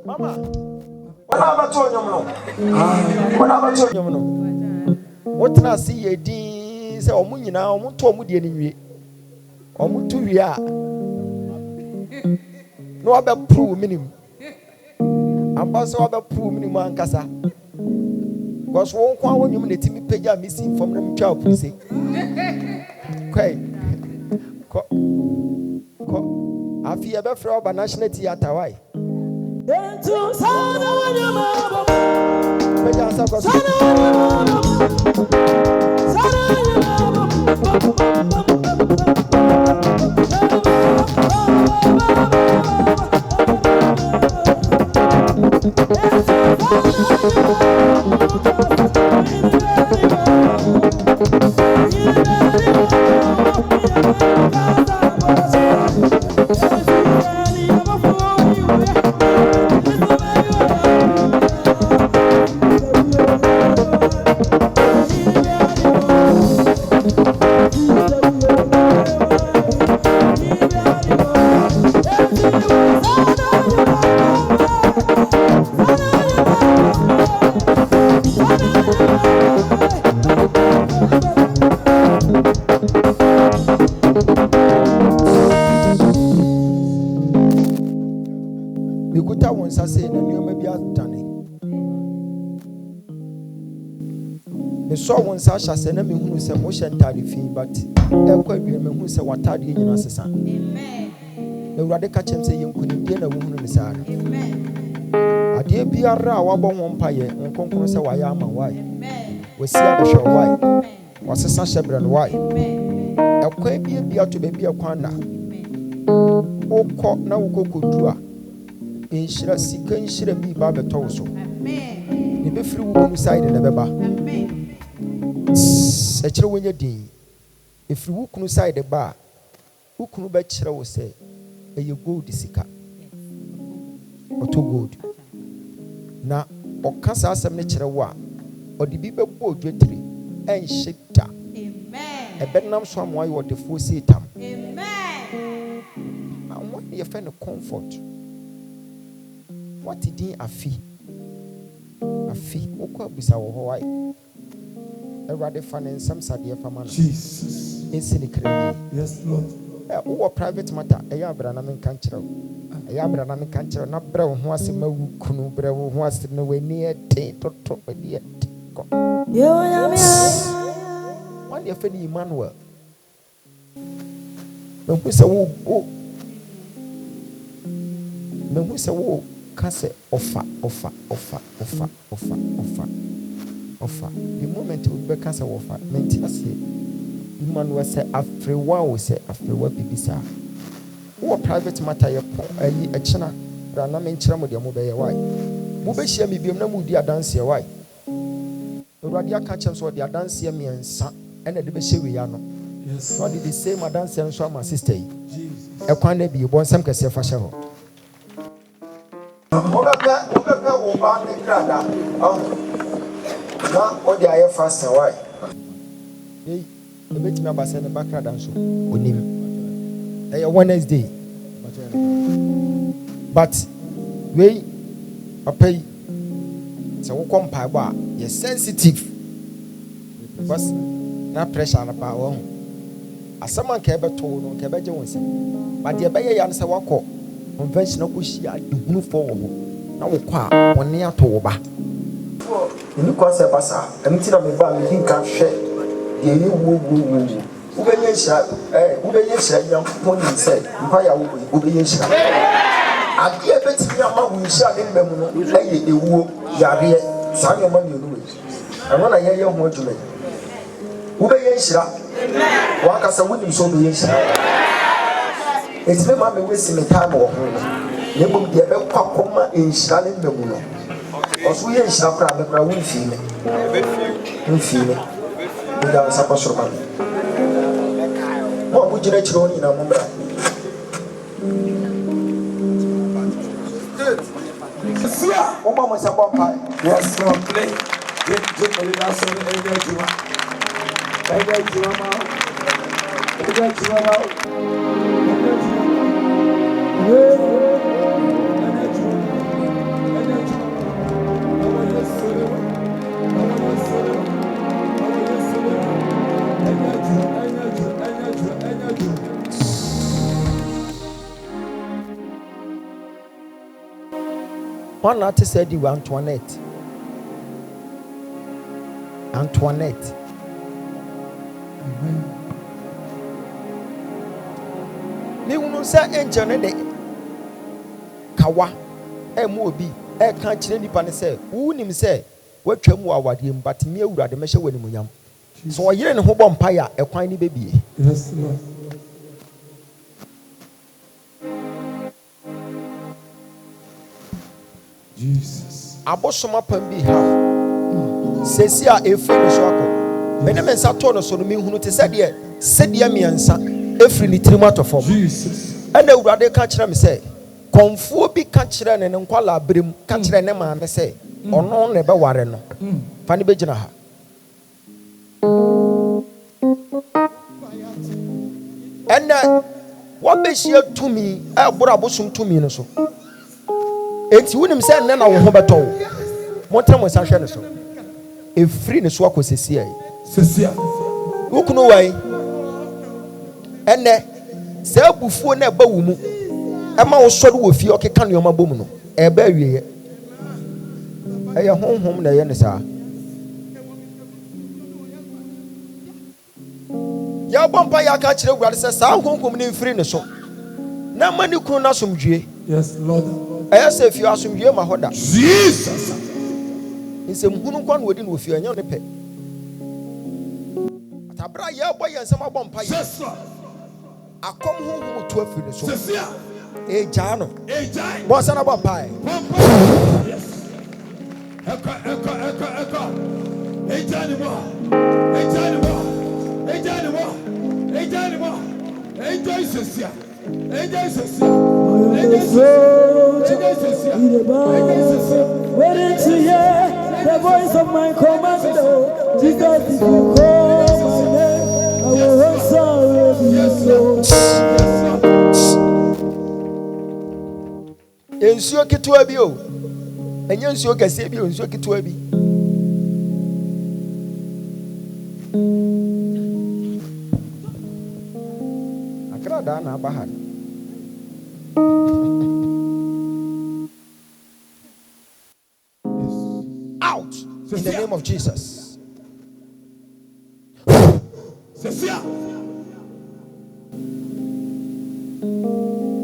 Mama, what about you? What can I see? A D say, or Munina, or Mutomudi anyway. Or Muturia. No other proof minimum. I'm also about proof minimum and Cassa. Was one when you mean the Timmy Peja missing from them child, please. Okay. I fear ever for our national theatre. Why? So one such as an enemy who said motion tidy fee, but who said what tidy in your sister. Amen. The radical chance say you couldn't get a woman in the side. Amen. I dear be a raw one pie and conquer say why am and why. We see a show why. Was a such a brand why. A quay be a to baby a quanda. Oh, cock now cocoa draw. In Shira Sikan Shira be Baba Toso. Amen. The free woman side in the Baba. Amen. Sechire wenye din if you kunu side the bar ukunu be kire wo say eye gold sika oto gold na okasa asem ne kire wo a odi bi be bo odwetiri enhye da amen ebenam so amoy wo de fo setam amen and when you find comfort what din afi okwa busa wo ho why Everybody fan and some sadia family. Jesus. Yes, Lord. Who private matter, a Yabranam country. A Yabranam country, not brown, who was a Kunu, Brew, who was no way near Tate or Top yet. One year, Fanny Emmanuel. No, who's a woo. No, who's a woo. Case offer. The moment we be case offer, maintenance here. Emmanuel say after one say after what bibisa. Who private matter a china. Rana menchira mo de mo be why. Mo be share me biem na mo di dance why. Ewurade aka chem so de dance me ensa ena de be hye we ya no. Yes. What did they say my dance and so my sister yi. E kwan na bi bo nsem kese fa hye ho. Obepe oba ne krada. Na odi aye fast why. Hey, the bet me about send back krada so onim. Wednesday. But we pay so we come pa ba you sensitive because na pressure na ba wo asama ka ebe to no ka ebe je won se but the ebe ya na se wakọ conventional ko hia ehunu fo wo na wo kwa woni ato wo ba ni ko se basa emti na me ba me hinka hwe de ni wo ubenye sha ya poni se mpa ya wo ubenye sha ade ebetimi ama wo sha ne mbemu no aye ewuo yare sa nyoma mi onu we eno na ye ho adwuma ubenye sha waka sa woni so ubenye sha etime ma me wesi me time wo ho ne bom de be kwa koma enhira ne mbemu no oso ye enhira kra be kra wo mfime da sa pa sorba mo bujira chiro ni na mumbra Sia o mama sa bompa yes no play get the last one energy ma one artist said you Antoinette. Me wonu say angel ne de kawa mo obi kan kire nipa ne say wunim say watwam wo awadem but me awurade me hye wani munyam so oyire ne ho bɔ mpa ya ekwan ni bebie. Yes Lord. Jesus. Abosoma pambi ha. Sesi a efri no so akọ. Me ne mensa to no so no me hunu te sɛ de miensa efri ni tirima to fam. Jesus. Ɛna awurade ka kyerɛ me sɛ konfuo bi ka kyerɛ ne nkwala abrem ka kyerɛ ne maame sɛ ɔno ne be ware no. Fa ne be gyina ha. Ɛna wabɛhyia tumi ɛboro abosom tumi no so. Enti wunim say nne na wo ho beto wo montem wo sa hwe ne so efri ne so akosesia wukunu wai enne se abufuo na ba wo mu ema wo sɔre wo fie okeka ne oma bom no eba awieye eye honhom na ye ne sa ya bompa ya ka kire wurade se sa honhom ne efri ne so na mani kunu na somdwie. Yes Lord. I say if you assume you ma hoda Jesus in some hunu kwan wodi no ofia nya ne pe atabra ye boy ensem abom pa ye akom hu to afiri so e ja no bo sana abom pa yes eka e ja ni mo Jesus waiting to hear the voice of my commando. Jesus, if you call my name, I will answer you. Ensuo ketewa bi o. Enye ensuo kase bi o, ensuo ketewa bi. Out in the name of Jesus.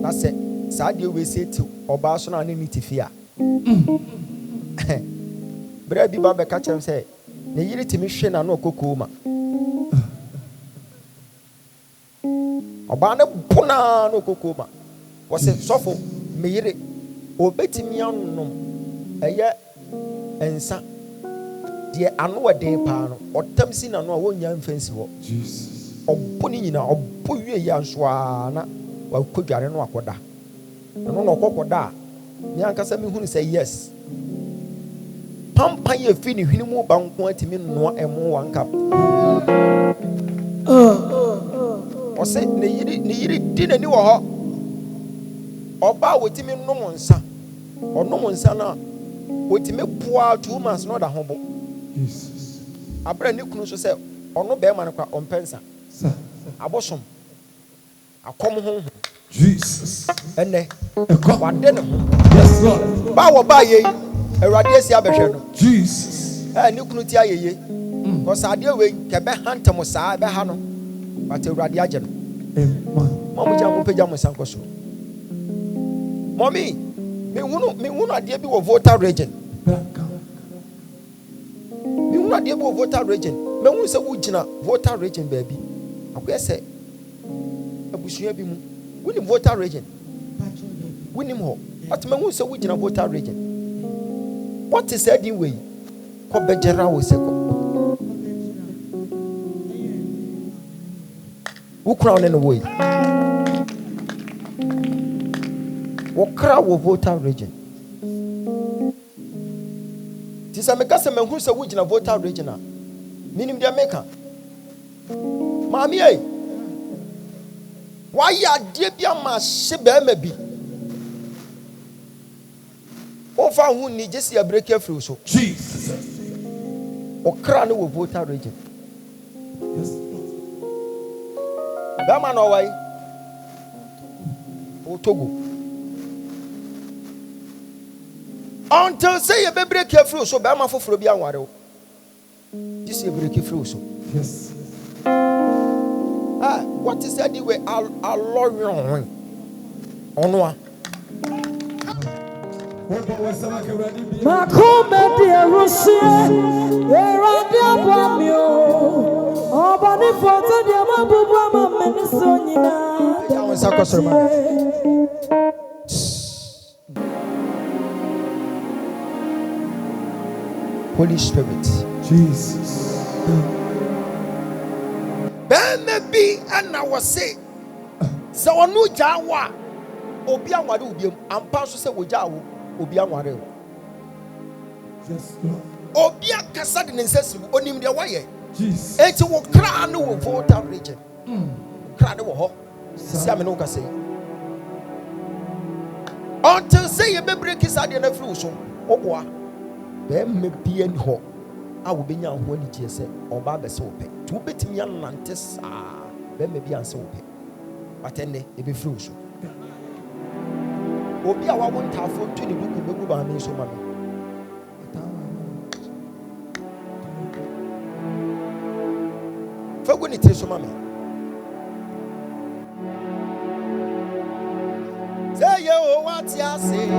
That's it. Sadia we say to Obaso na ni tifia. Bra bi ba be ka chem say ne yiri timi hwe na no kokoo ma. Oba ne puna no kokoo ma. Wo se sofo me yiri obetimi anom eye ensa de ano weden pa no otam si na no a wonya mfansi ho. Jesus. Oboni nyina obo wie ya nso na wa kodware no akoda. No no kokoda ni ankasa me hunu say yes. Pampa ye fi ni hwini mu ba nko atimi no emo wanka. O se ne yiri di nani wo ho. Oba wotimi nom nsa. Onom nsa na wotimi poa 2 months no da hobo. Jesus. Abra ni kunu so se ono be ma ne kwa ompensa. Abosom. Akom ho. Jesus. Ene. Wade ne ho. Yes Lord. Ba wo ba ye. Awurade esi abehwe no. Jesus. Ni kunu ti ayeye. Ko saade we ke be hantem saa be ha no. But awurade age no. Mo ja mo pagya mo sanko so. Mommy, me hunu ade bi wo voter region. Me hunu ade bi wo voter region. Me hunu se wo gina voter region baby. Akoye se abusua bi mu. Wini voter region. Wini mo. But me hunu se wo gina voter region. What is that way? Ko bejera wo se ko. Wo crown in the way. Wokra wo voter region. Tisa meka se menhu se wugina voter region a. Minim dia meka. Mami eh. Why ya de bia ma hye ba ma bi. O fa hu ni jesi ya break free so. Jesus. Wokra no wo voter region. Yes. Dama no wai. O Togo. Until say you be break your free so be ma foforo bi anware o. This you break your free so. Yes. What is that the way alorion onwa. Makome de Russia, erade abamio. Obani foto de mabubu amameni sonyina. Ya wonsa kosoro. Holy Spirit. Jesus. Be and I was say, so I know Jawa. Obia wadu ubiem. Ampa so se wojawo. Obia ware. Yes, Lord. Obia kasa de nensesi onim de waye. Jesus. Enti wo kra no wo voter region. Kra de wo ho. Sia me no ka say. Until say you be break his ade na free so. Oboa. Be me bi en ho. A wo benya ho ani tie se oba be se wo pe. Tu betimi anante saa. Be me bi anse wo pe. Batende e be free so. Obi a wa won tafo tu ni buku begu ba me so ma me. Fagu ni tie so ma me. Say yo what ya say.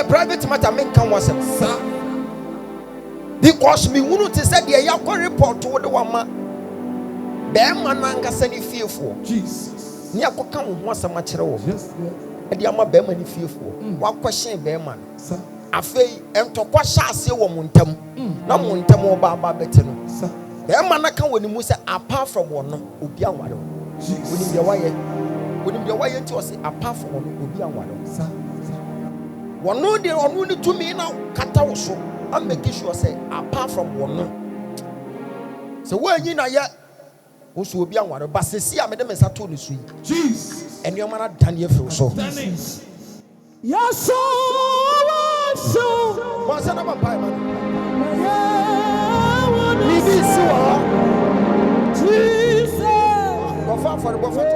a private matter, men can was sir. Because me wouldn't say the Yako report to the woman. Bearman Nankasani fearful. Jesus. Niako come once a match. Yes. And the Amma Bearman fearful. One question, Bearman. Sir. I fay and to quash us your muntam. No muntam or Baba Betino. Sir. Bearman can when you say apart from one, Ubiawado. Wouldn't be a wire. Wouldn't be a wire to say apart from one, Ubiawado. Sir. One no dear or only to me now, Kataoso. I'm making sure say apart from one. So when you know yet. Also will be on water, but see, I made them as I told you, Jesus, and your man Daniel for so. Yes, so what's another pie, man? Jesus, go far for the buffet.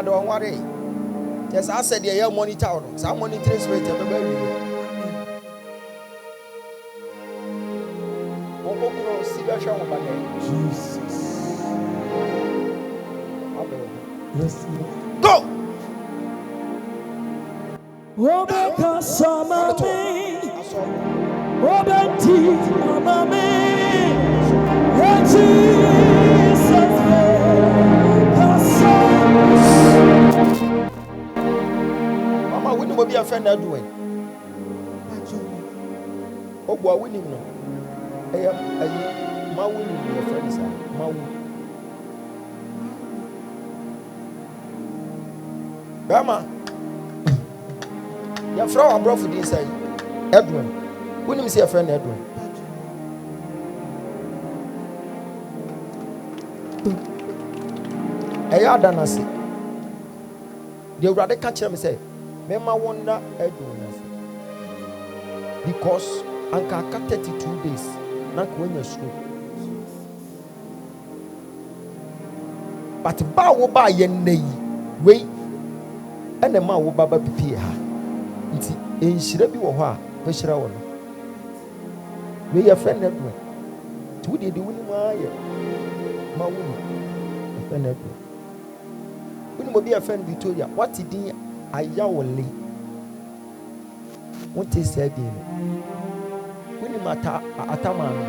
Don't worry. Just I said, yeah, monitor. Some monitoring rate. Jesus. Yes. Go. Obeka samame. Obeti amame. Jesus. Mama, we will be a friend that doing. Oh, boy, we need no. My winning your friends are my Grandma, your friend brought for this side. Edwin, we need see a friend Edwin. Danasi. The rather catch him say, Mema wonder Edwin. Because Anka 32 days, not when you're school. But Bow by your name, wait, and the man will baba prepare her. In Shirabi or her, Peshrawan. We are friend Edwin. 2 days, the winning my woman, a friend Edwin. When will be a friend Victoria, what did I yawly? What is said in when you matter atamami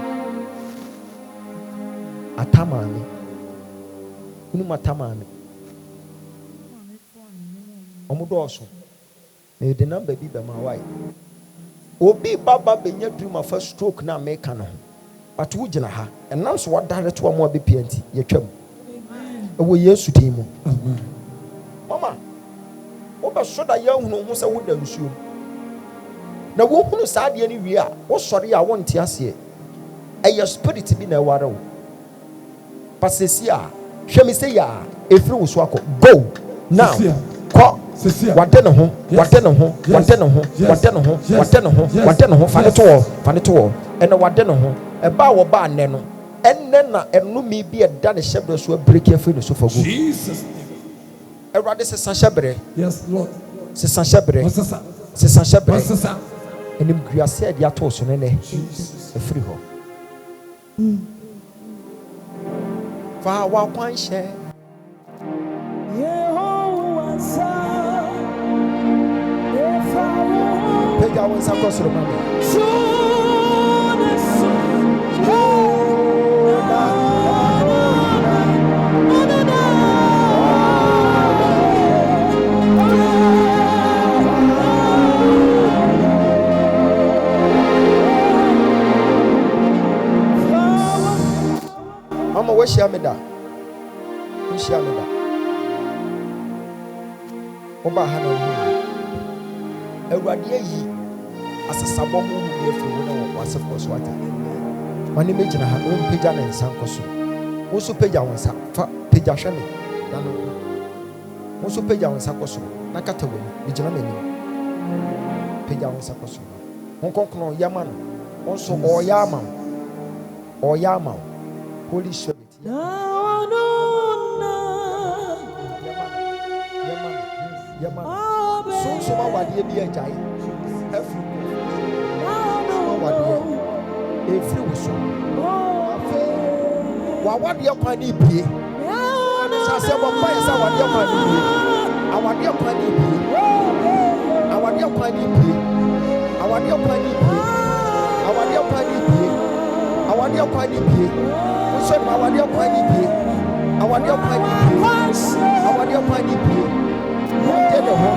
when you matamami Omudoso. Me the number be by my wife. Obi baba benya dream of first stroke na make no. But wo gina ha. And now so what direct to mo be pnt ye twam. Ewo Yesu din mu. Mama. Wo ba so da ye hunu ho se wo da nsuo. Na wo hunu saa de ni wi a, wo sori a won te ase. Eye spirit bi na ware wo. Pasesi a, hwe me say ya, efiri wo so akọ. Go. Now. Ko wade no ho fane to wo ene wade no ho eba wo ba ne no enne na enumi bi eda ne hyebre so break afi no so for go Jesus Erade se sanhyebre yes Lord se sanhyebre enim griase ade ato so ne Jesus afiri ho fa wa kwanhye Pega o sacoso do mano. Mama, where she amida? Where she amida? Oba hana. Ewurade yi asasabɔ mu mu efi wo na wo asefo so ata mane megina ha no pagya na nsa nkoso wo so pagya wo nsa fa pagya hwɛ me na no wo so pagya wo nsa koso na kata wo ni gina me ni pagya wo nsa koso won konkono yama no won so oyama Holy Spirit yama so ma wade bi ajai every wade every so wa wade kwa ni bie sa se bo pa sa wade kwa ni bie awade kwa ni bie awade kwa ni bie awade kwa ni bie awade kwa ni bie awade kwa ni bie so ma awade kwa ni bie awade kwa ni bie awade kwa ni bie wate no ho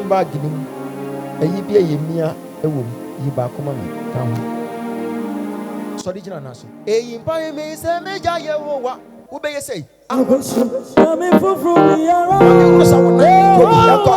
bag ni ayi bi ayemia ewo yi ba koma me ka ho so di gina na so eyi mpa me se meja ye wo wa wo be ye sei agosu na me foforo bi ara wo sa wo na ko bi akọ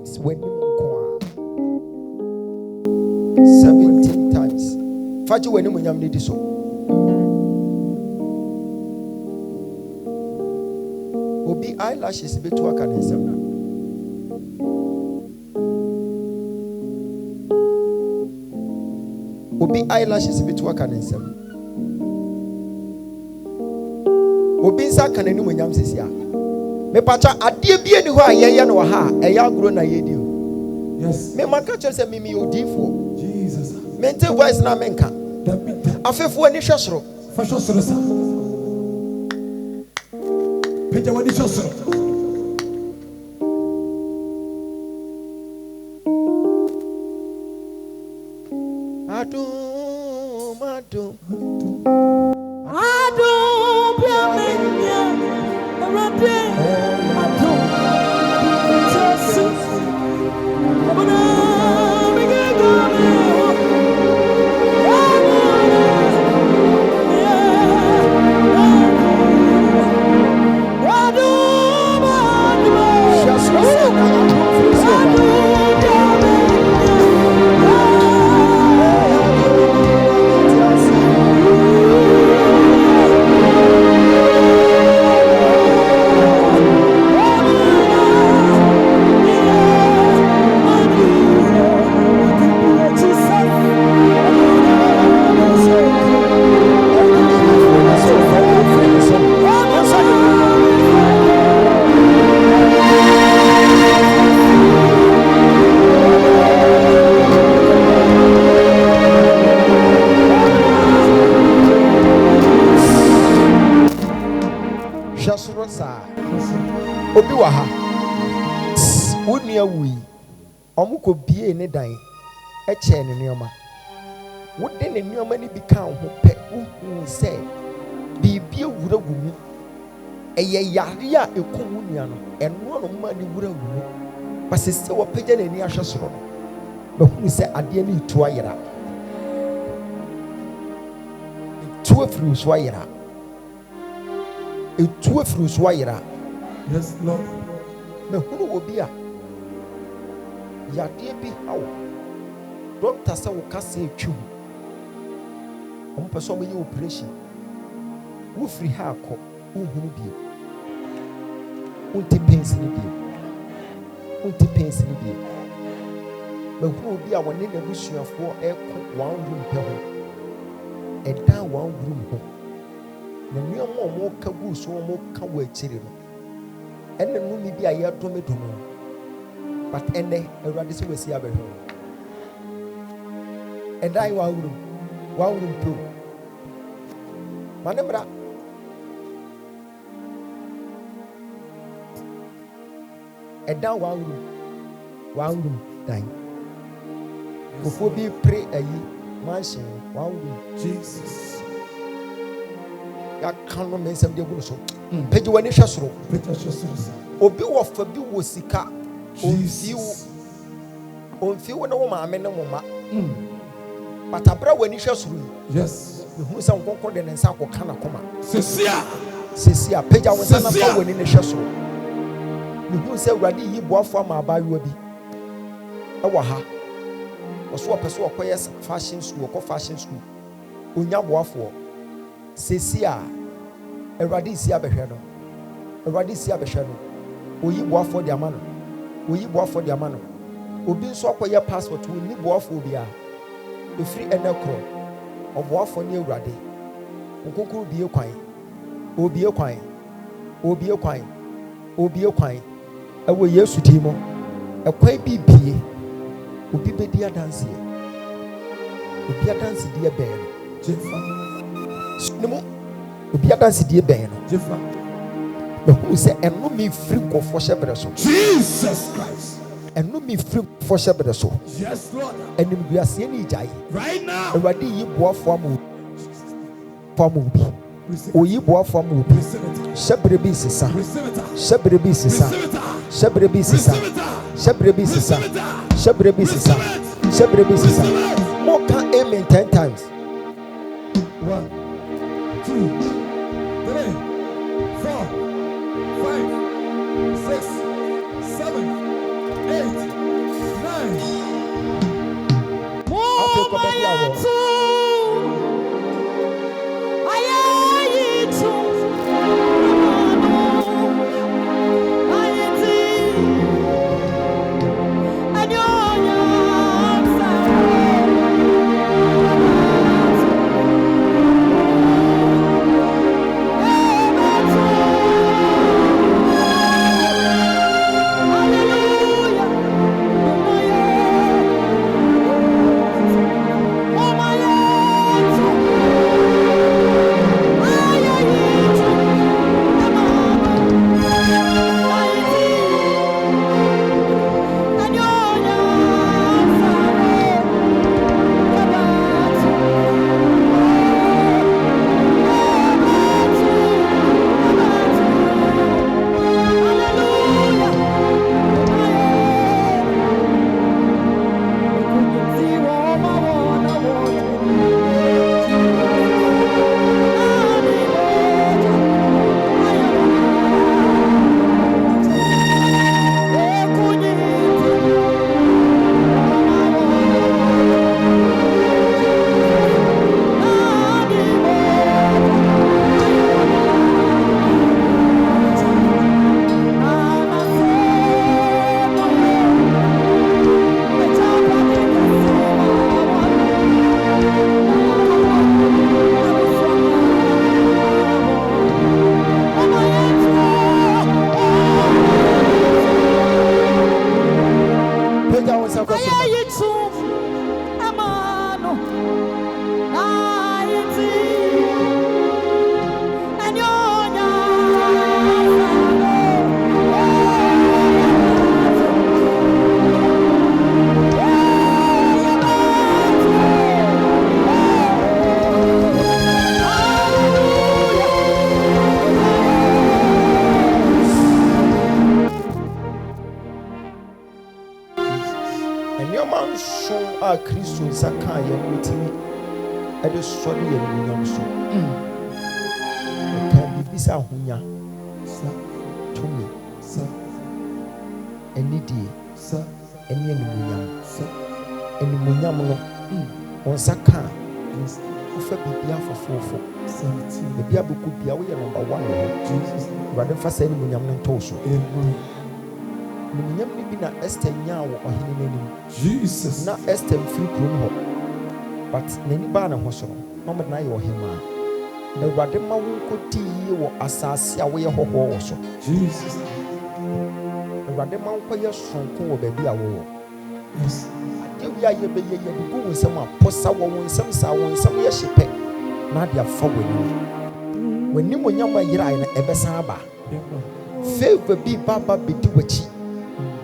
times when you 17 times. Faji when you need so. Obi eyelashes be to aka nsem. Obi eyelashes be to aka nsem. Obi nsa kan ani monyam sesia. Me pacha ade bi eni ho ayeye no ha eya agro na yedi o. Yes. Me maka che se mimi odifo. Jesus. Mente voice na menka. Afefo ani hwesoro. Fa hwesoro sa. Peja wani hwesoro. Adum. Obi wa ha wonia wi omko bie ne dan eche ne neoma wode ne neoma ni bi kan ho pe hu se bibie wura gumu eye yare a ekon wonia no eno no ma ni wura gumu pasese wo pege ne ni ahwe soro no hu se ade ni itu ayera itu afiri so ayera itu afiri so ayera. Yes, Lord. Me hunu obi a yade bi hawo doctor say wo kase etwu o person me operation wo free ha akọ wo hunu bi unti pains ni bi me hunu obi a woni na busuafo ekọ wan room pe ho edan wan room ho na nneɛma a mo ka gu so mo ka wo akyire no ene no mi bi a ye dome but ene awurade se wasi abehwe edai wa wurum pro manembra edan wa wurum dan kofo bi pre ayi mansion wa wurum Jesus. Ya kanu mensem de gulu so peji wani hwesoro obi wo fa bi wo sika onfiu na wo maame ne mo ma patabra wani hwesoro. Yes. Hu sa nkonko de nsa akọ na koma sesia peja wo sa na fa wani ne hwesoro. Hu sa urade yi boafo ama abayo bi ewa ha oso opeso okoye fashion school onya boafo sesia Eradi si abehwe no oyi boafo de amano obi nso akoye passport wo ni boafo bia efiri enekro oboafo ni Eradi nkonkuru obie kwan ewo Yesu dimo ekwan bibie obi bedi adanse die ben nemu obi adanse die ben no jefa no who say eno me free ko for shebre so Jesus Christ eno me free for shebre so. Yes Lord. Enim biase ni jai right now Eradi yi boafo amu bi oyi boafo amu bi shebre bi sisa more can amen 10 times. 1 2 3 4 5 6 7 8 Kristo nsaka ya mutimi ade sori ya munyam so kan bibisa hunya tumi enidi eni eni munyam no onsaka ufa bibia fofofo bibia buku bia wo ye number 1 Jesus rade fa sa eni munyam no ntoso munyam ni bi na Esther nyawo ohene nanim Jesus na Esther free krom ho but nani ba na ho so no mo na ye ohema na rade ma wo koti yi wo asase a wo ye hoho wo so Jesus rade ma wo ye sonko wo ba bi a wo yes ade wi aye be ye ye du wo nsam a posa wo nsam sa wo nsam ye hyepe na de afa wo ni wani munyam a yira na ebesa aba favor bi baba bedi wachi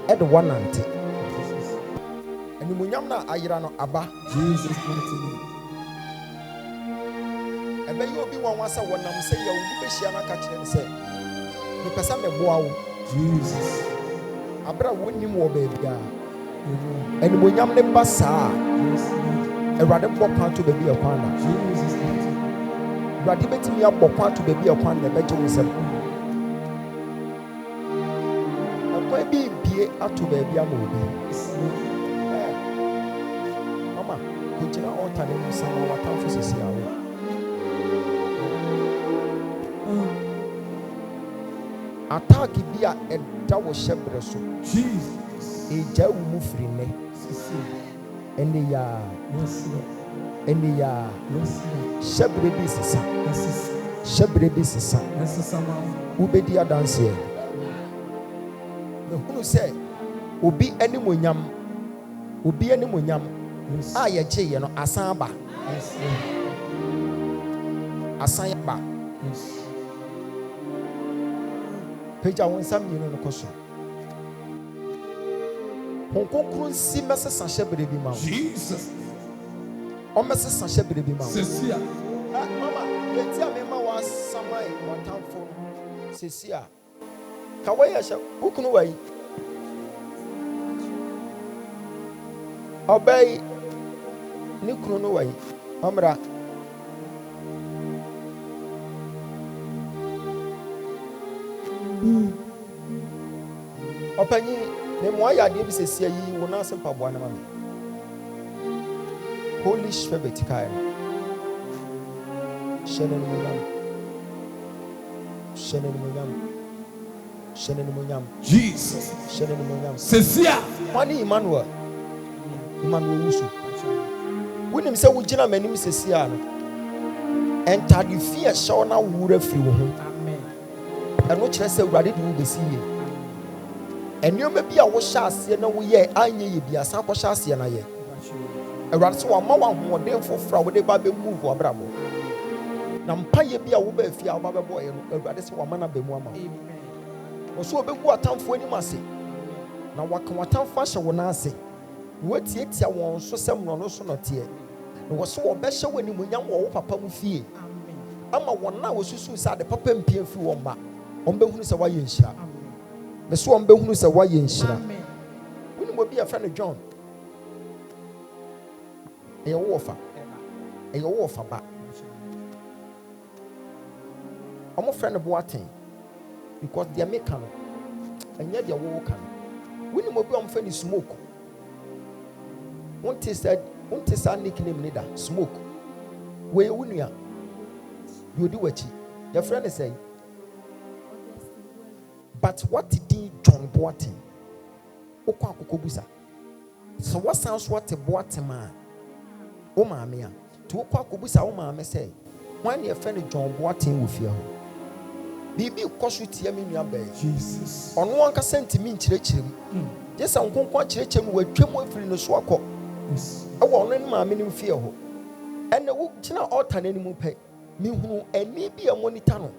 ed one ante ani munyam na ayira no aba Jesus ebe yi obi wan wasa wonam se ya obi be hia na ka kire se me pesa me boa wo Jesus abra wonim wo ba bia ani munyam ne basa erade bokwan to ba bia kwan na Jesus erade betimi abokwan to ba bia kwan na be je wo sem bibie ato baabi ama obi mama kujina altar ne musama watamfo sisi awo attack bi a eda wo hyebre so Jesus eja wo mu firi ne sisi ene ya hyebre bi sisa hyebre bi sisa wo bedi adanse hunu say obi animonyam a ye gye no asan ba asan ba peja won sam yino no koso honkonkru si mesesa hyebre bi ma Jesus o mesesa hyebre bi ma sesia mama yetia me ma wa samai watamfo sesia kawaya sha ukunu wai obey ni kunu no wai amra opanyi ne mo aya de bi sesia yi wona sempa boa na mama holy spirit kai shenen munyam Jesus shenen munyam sesia wani Emmanuel wusu wonim se wugina manim sesia no entade fie hyew na wura firi wo ho amen eno kire se urade de wo besi ye enioma bi a wo hya ase na wo ye anye ye bi asa ko hya ase na ye urade se wo ma wa hoɔden fofora wo de ba be move wo abrabo na mpaye bi a wo ba fie a wo ba be boye no urade se wo ma na be mu ama amen oso obegu atamfo ani mase na waka watamfo ahye wo na ase wotietia won so sem no so no tie na wo so wo be hye wani munyam wo papa mu fie amen ama won na wo susu sa de papa mpie fi wo ma on be hunu se wa ye nhira amen be so on be hunu se wa ye nhira amen woni mo bi afa no John e wo fa ba omo friend bo aten because they make no anya dia wo kan woni mo bi am fa ni smoke won't say nickname neither smoke we wunia you do what your friend is saying but what did John Boatin okwa kokobusa so what sounds what Boatin man o maame a to okwa kokobusa o maame say when your friend John Boatin wo fie ho bibi koso tie me nua ba Jesus ono anka sentiment nkyerɛkyerɛm Just some conquer church and we're trim free in the swako. I want any mammy in fear. And the wood china altar any more pay. Me who and me be a monitano.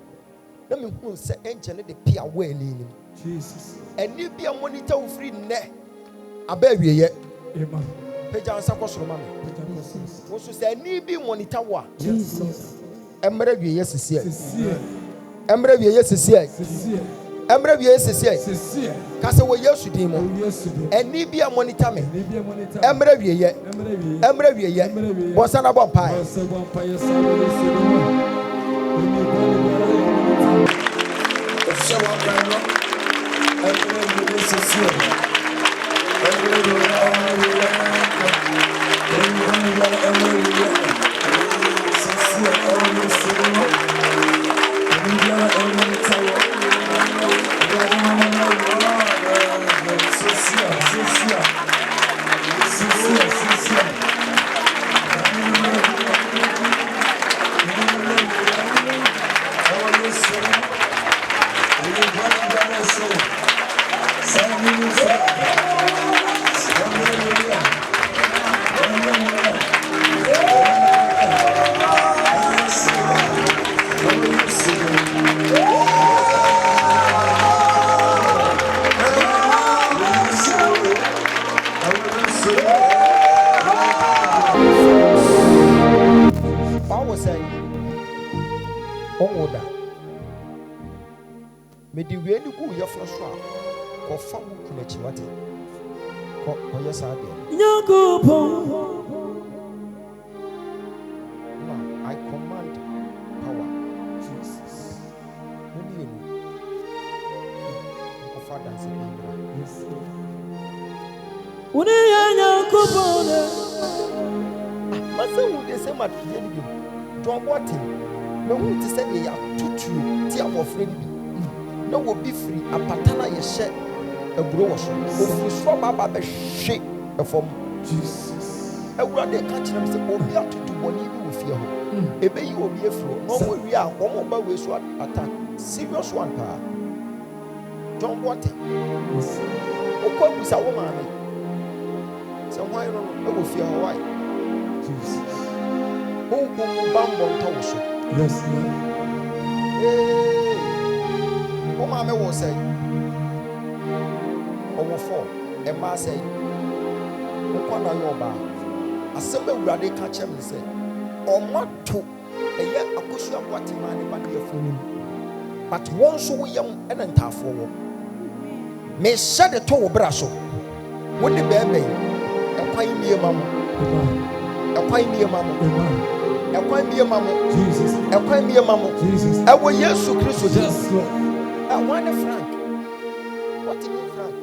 Let me who say angel the pia way in Jesus. And me be a monitor free net. I bear you yet. Pejan Sakos Roman. Also say, need be monitor wa. Jesus. Emre yes is here. Emre yes is here. Emre yes is here. Kasa we yes to demo. And need be a monitor me. Emre ye. Emre ye. What's an about pie? I command power. Jesus. Father, no will be free. A patana is shed a grower. If swap up a shape from Jesus. I would rather catch them say, oh, we have to do what you will fear. Maybe you will be a flow. No, we are one more way to attack. Serious one. John Water. O kwa busa wo maame. Se why no go fear why? Jesus. Who bambo ntawo so. Yes. O maame wo say. O wo for e ma say. O kwa na yo ba. Asem awurade ka chem ni say. O mato eye akosu akwati ma ne ba de afunu. But won so wo yam e na ntafo wo. Me said the toe brasso. When the baby, a quine near mamma, a quine near mamma, a quine near mamma, Jesus, a quine near mamma, Jesus, I will yes to Christ. Yes, I want a Frank. What do you Frank?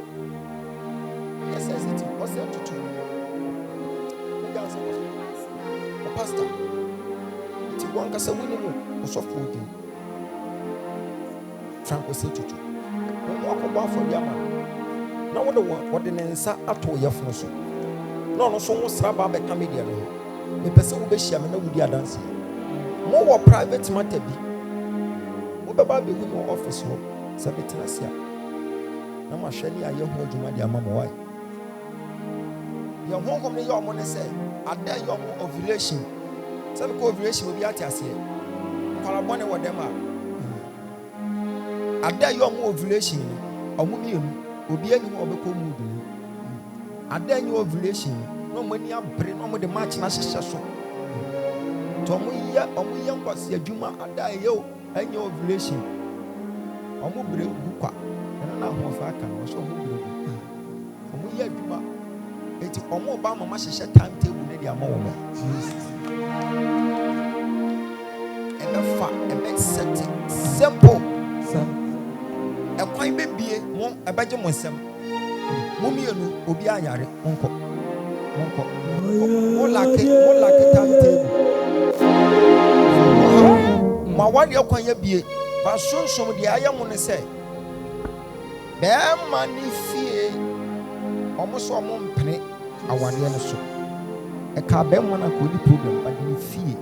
Yes, it was there to two. The pastor, it's one cassa winning was of food. Frank was said to two. Walk about for the man. Now, what the Nensa at all your frozen. No, so was Rabba comedian. The person will be shaman with the dance. More private matter be. What about the window office? Sabitinasia. Nama Shelly, I young hold you, my dear mamma. Why? Your home from the young one say, I dare your ovulation. Some ovulation will be at us here. Parabone, what them are. Ada your ovulation, or women will be any more become moving. Ada your ovulation, no money I'm praying on with the match Nasha so. Tomu ya, young was your Juma, Ada yo, and your ovulation. Omu bring Buka, and I know if I can also move. Omu ya Juma, it's Omo Bama Masha timetable, lady a moment. And the fact, and make setting simple. A quite baby, one a badger myself. Mumianu, Obia Yari, uncle. More like a timetable. My one year can be, but soon some of the I am on to say. There money fear almost a month penny, a 1 year or so. A car ben one could be problem, but you fear.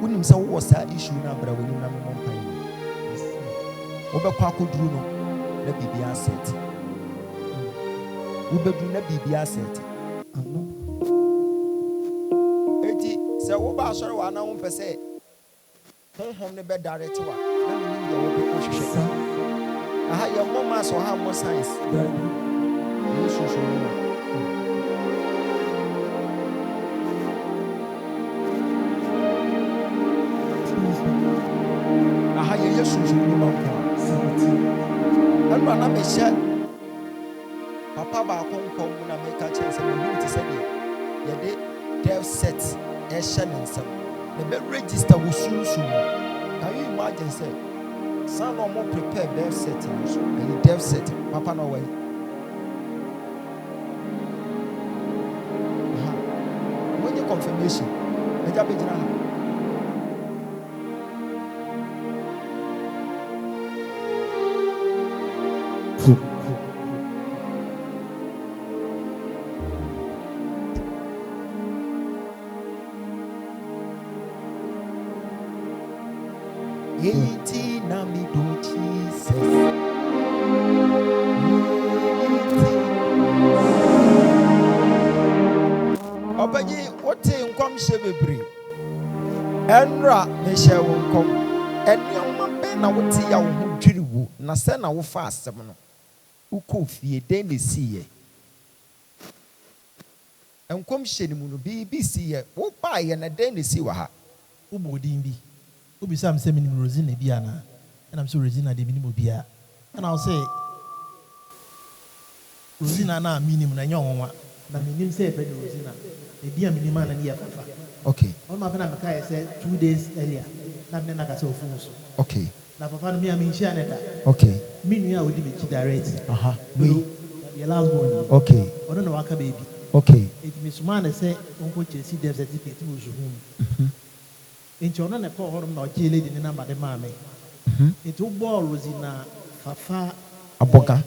When himself was that issue number when you number one pay. Over Paco Druno. Let me be asset. Ubedu na bibia set. Eti se wo ba sori wa na wo pese. Honhom ne be direct wa. Na me nim de wo be ko hwehwe. Aha ye mama so ha mo science. Aha ye yesu ni ma ko. Anu na me hye papa ba konkom na me ka kire se me ti se de ye de dev set e hye ne nsam. The be register wo sunsun. Can you imagine say some no more prepare dev set so and dev set papa no way. When you confirmation e ja be jina ha. Yeti na mi do Jesus. Obaji wote nkwam hye bebre. Enra me hye wo nkom. Enioma be na wote ya wo ho dwiri wo na se na wo fa asem no. Uko fie den ne siye. Enkwam hye ni mu no bi siye. Wo ba ye na den ne si wa ha. Wo bodin bi. Obi sam se minim Rosina bia na na so Rosina de minim bia na I say Rosina na minim na nyonwa na minim se fe de Rosina e bia minim na ne yafafa. Okay. On ma fe na meka ye say 2 days earlier na me na ka se ofun so. Okay. Na papa no me nhia ne da. Okay. Minu ya odi me chi direct. Aha. We the last born. Okay. Ono na waka baby. Okay. It me suma na say onko chesi dev certificate wo so hu. Inti ono na ko horom na oje lady ni number de ma me. Inti wo ball Rosina fafa aboga.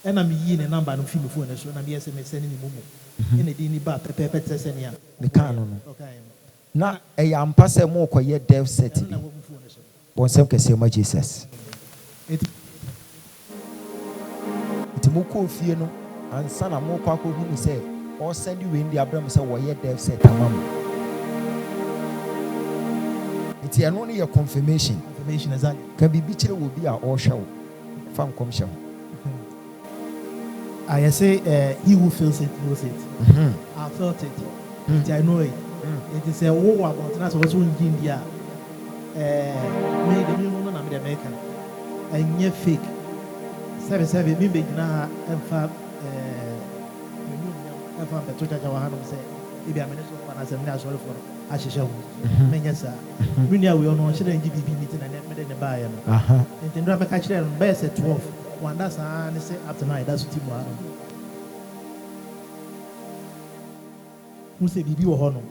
Ena mi yi ne number no fi me phone so na me SMS ni momo. Ena di ni ba pepe tese ne ya. Ne kan no. Okay. Na eya ampa se mo koye dev set bi. Bonsem kese ma Jesus. Iti mo ko fie no ansa na mo kwa ko hu se o send we ndi abram se wo ye dev set amam. Iti eno ne ye confirmation exactly. Ka bibi kire wo bi a o hwe wo fa nkom hwe. I say he who feels it knows it. I felt it. I know it. It is a war about that's also in India. Me the new one I'm the American. And ye fake. 7 me be na emfa emfa be to jaja wa hanom say e bi amene so fa na sem na sorry for ahihye ho. Menya sa. Dunia we ono hye na bibi meeting na me de ne ba ya no. Aha. Ntendra be ka kire no be say 12. One that's and say after night that's team wa. Who say bibi wo ho no.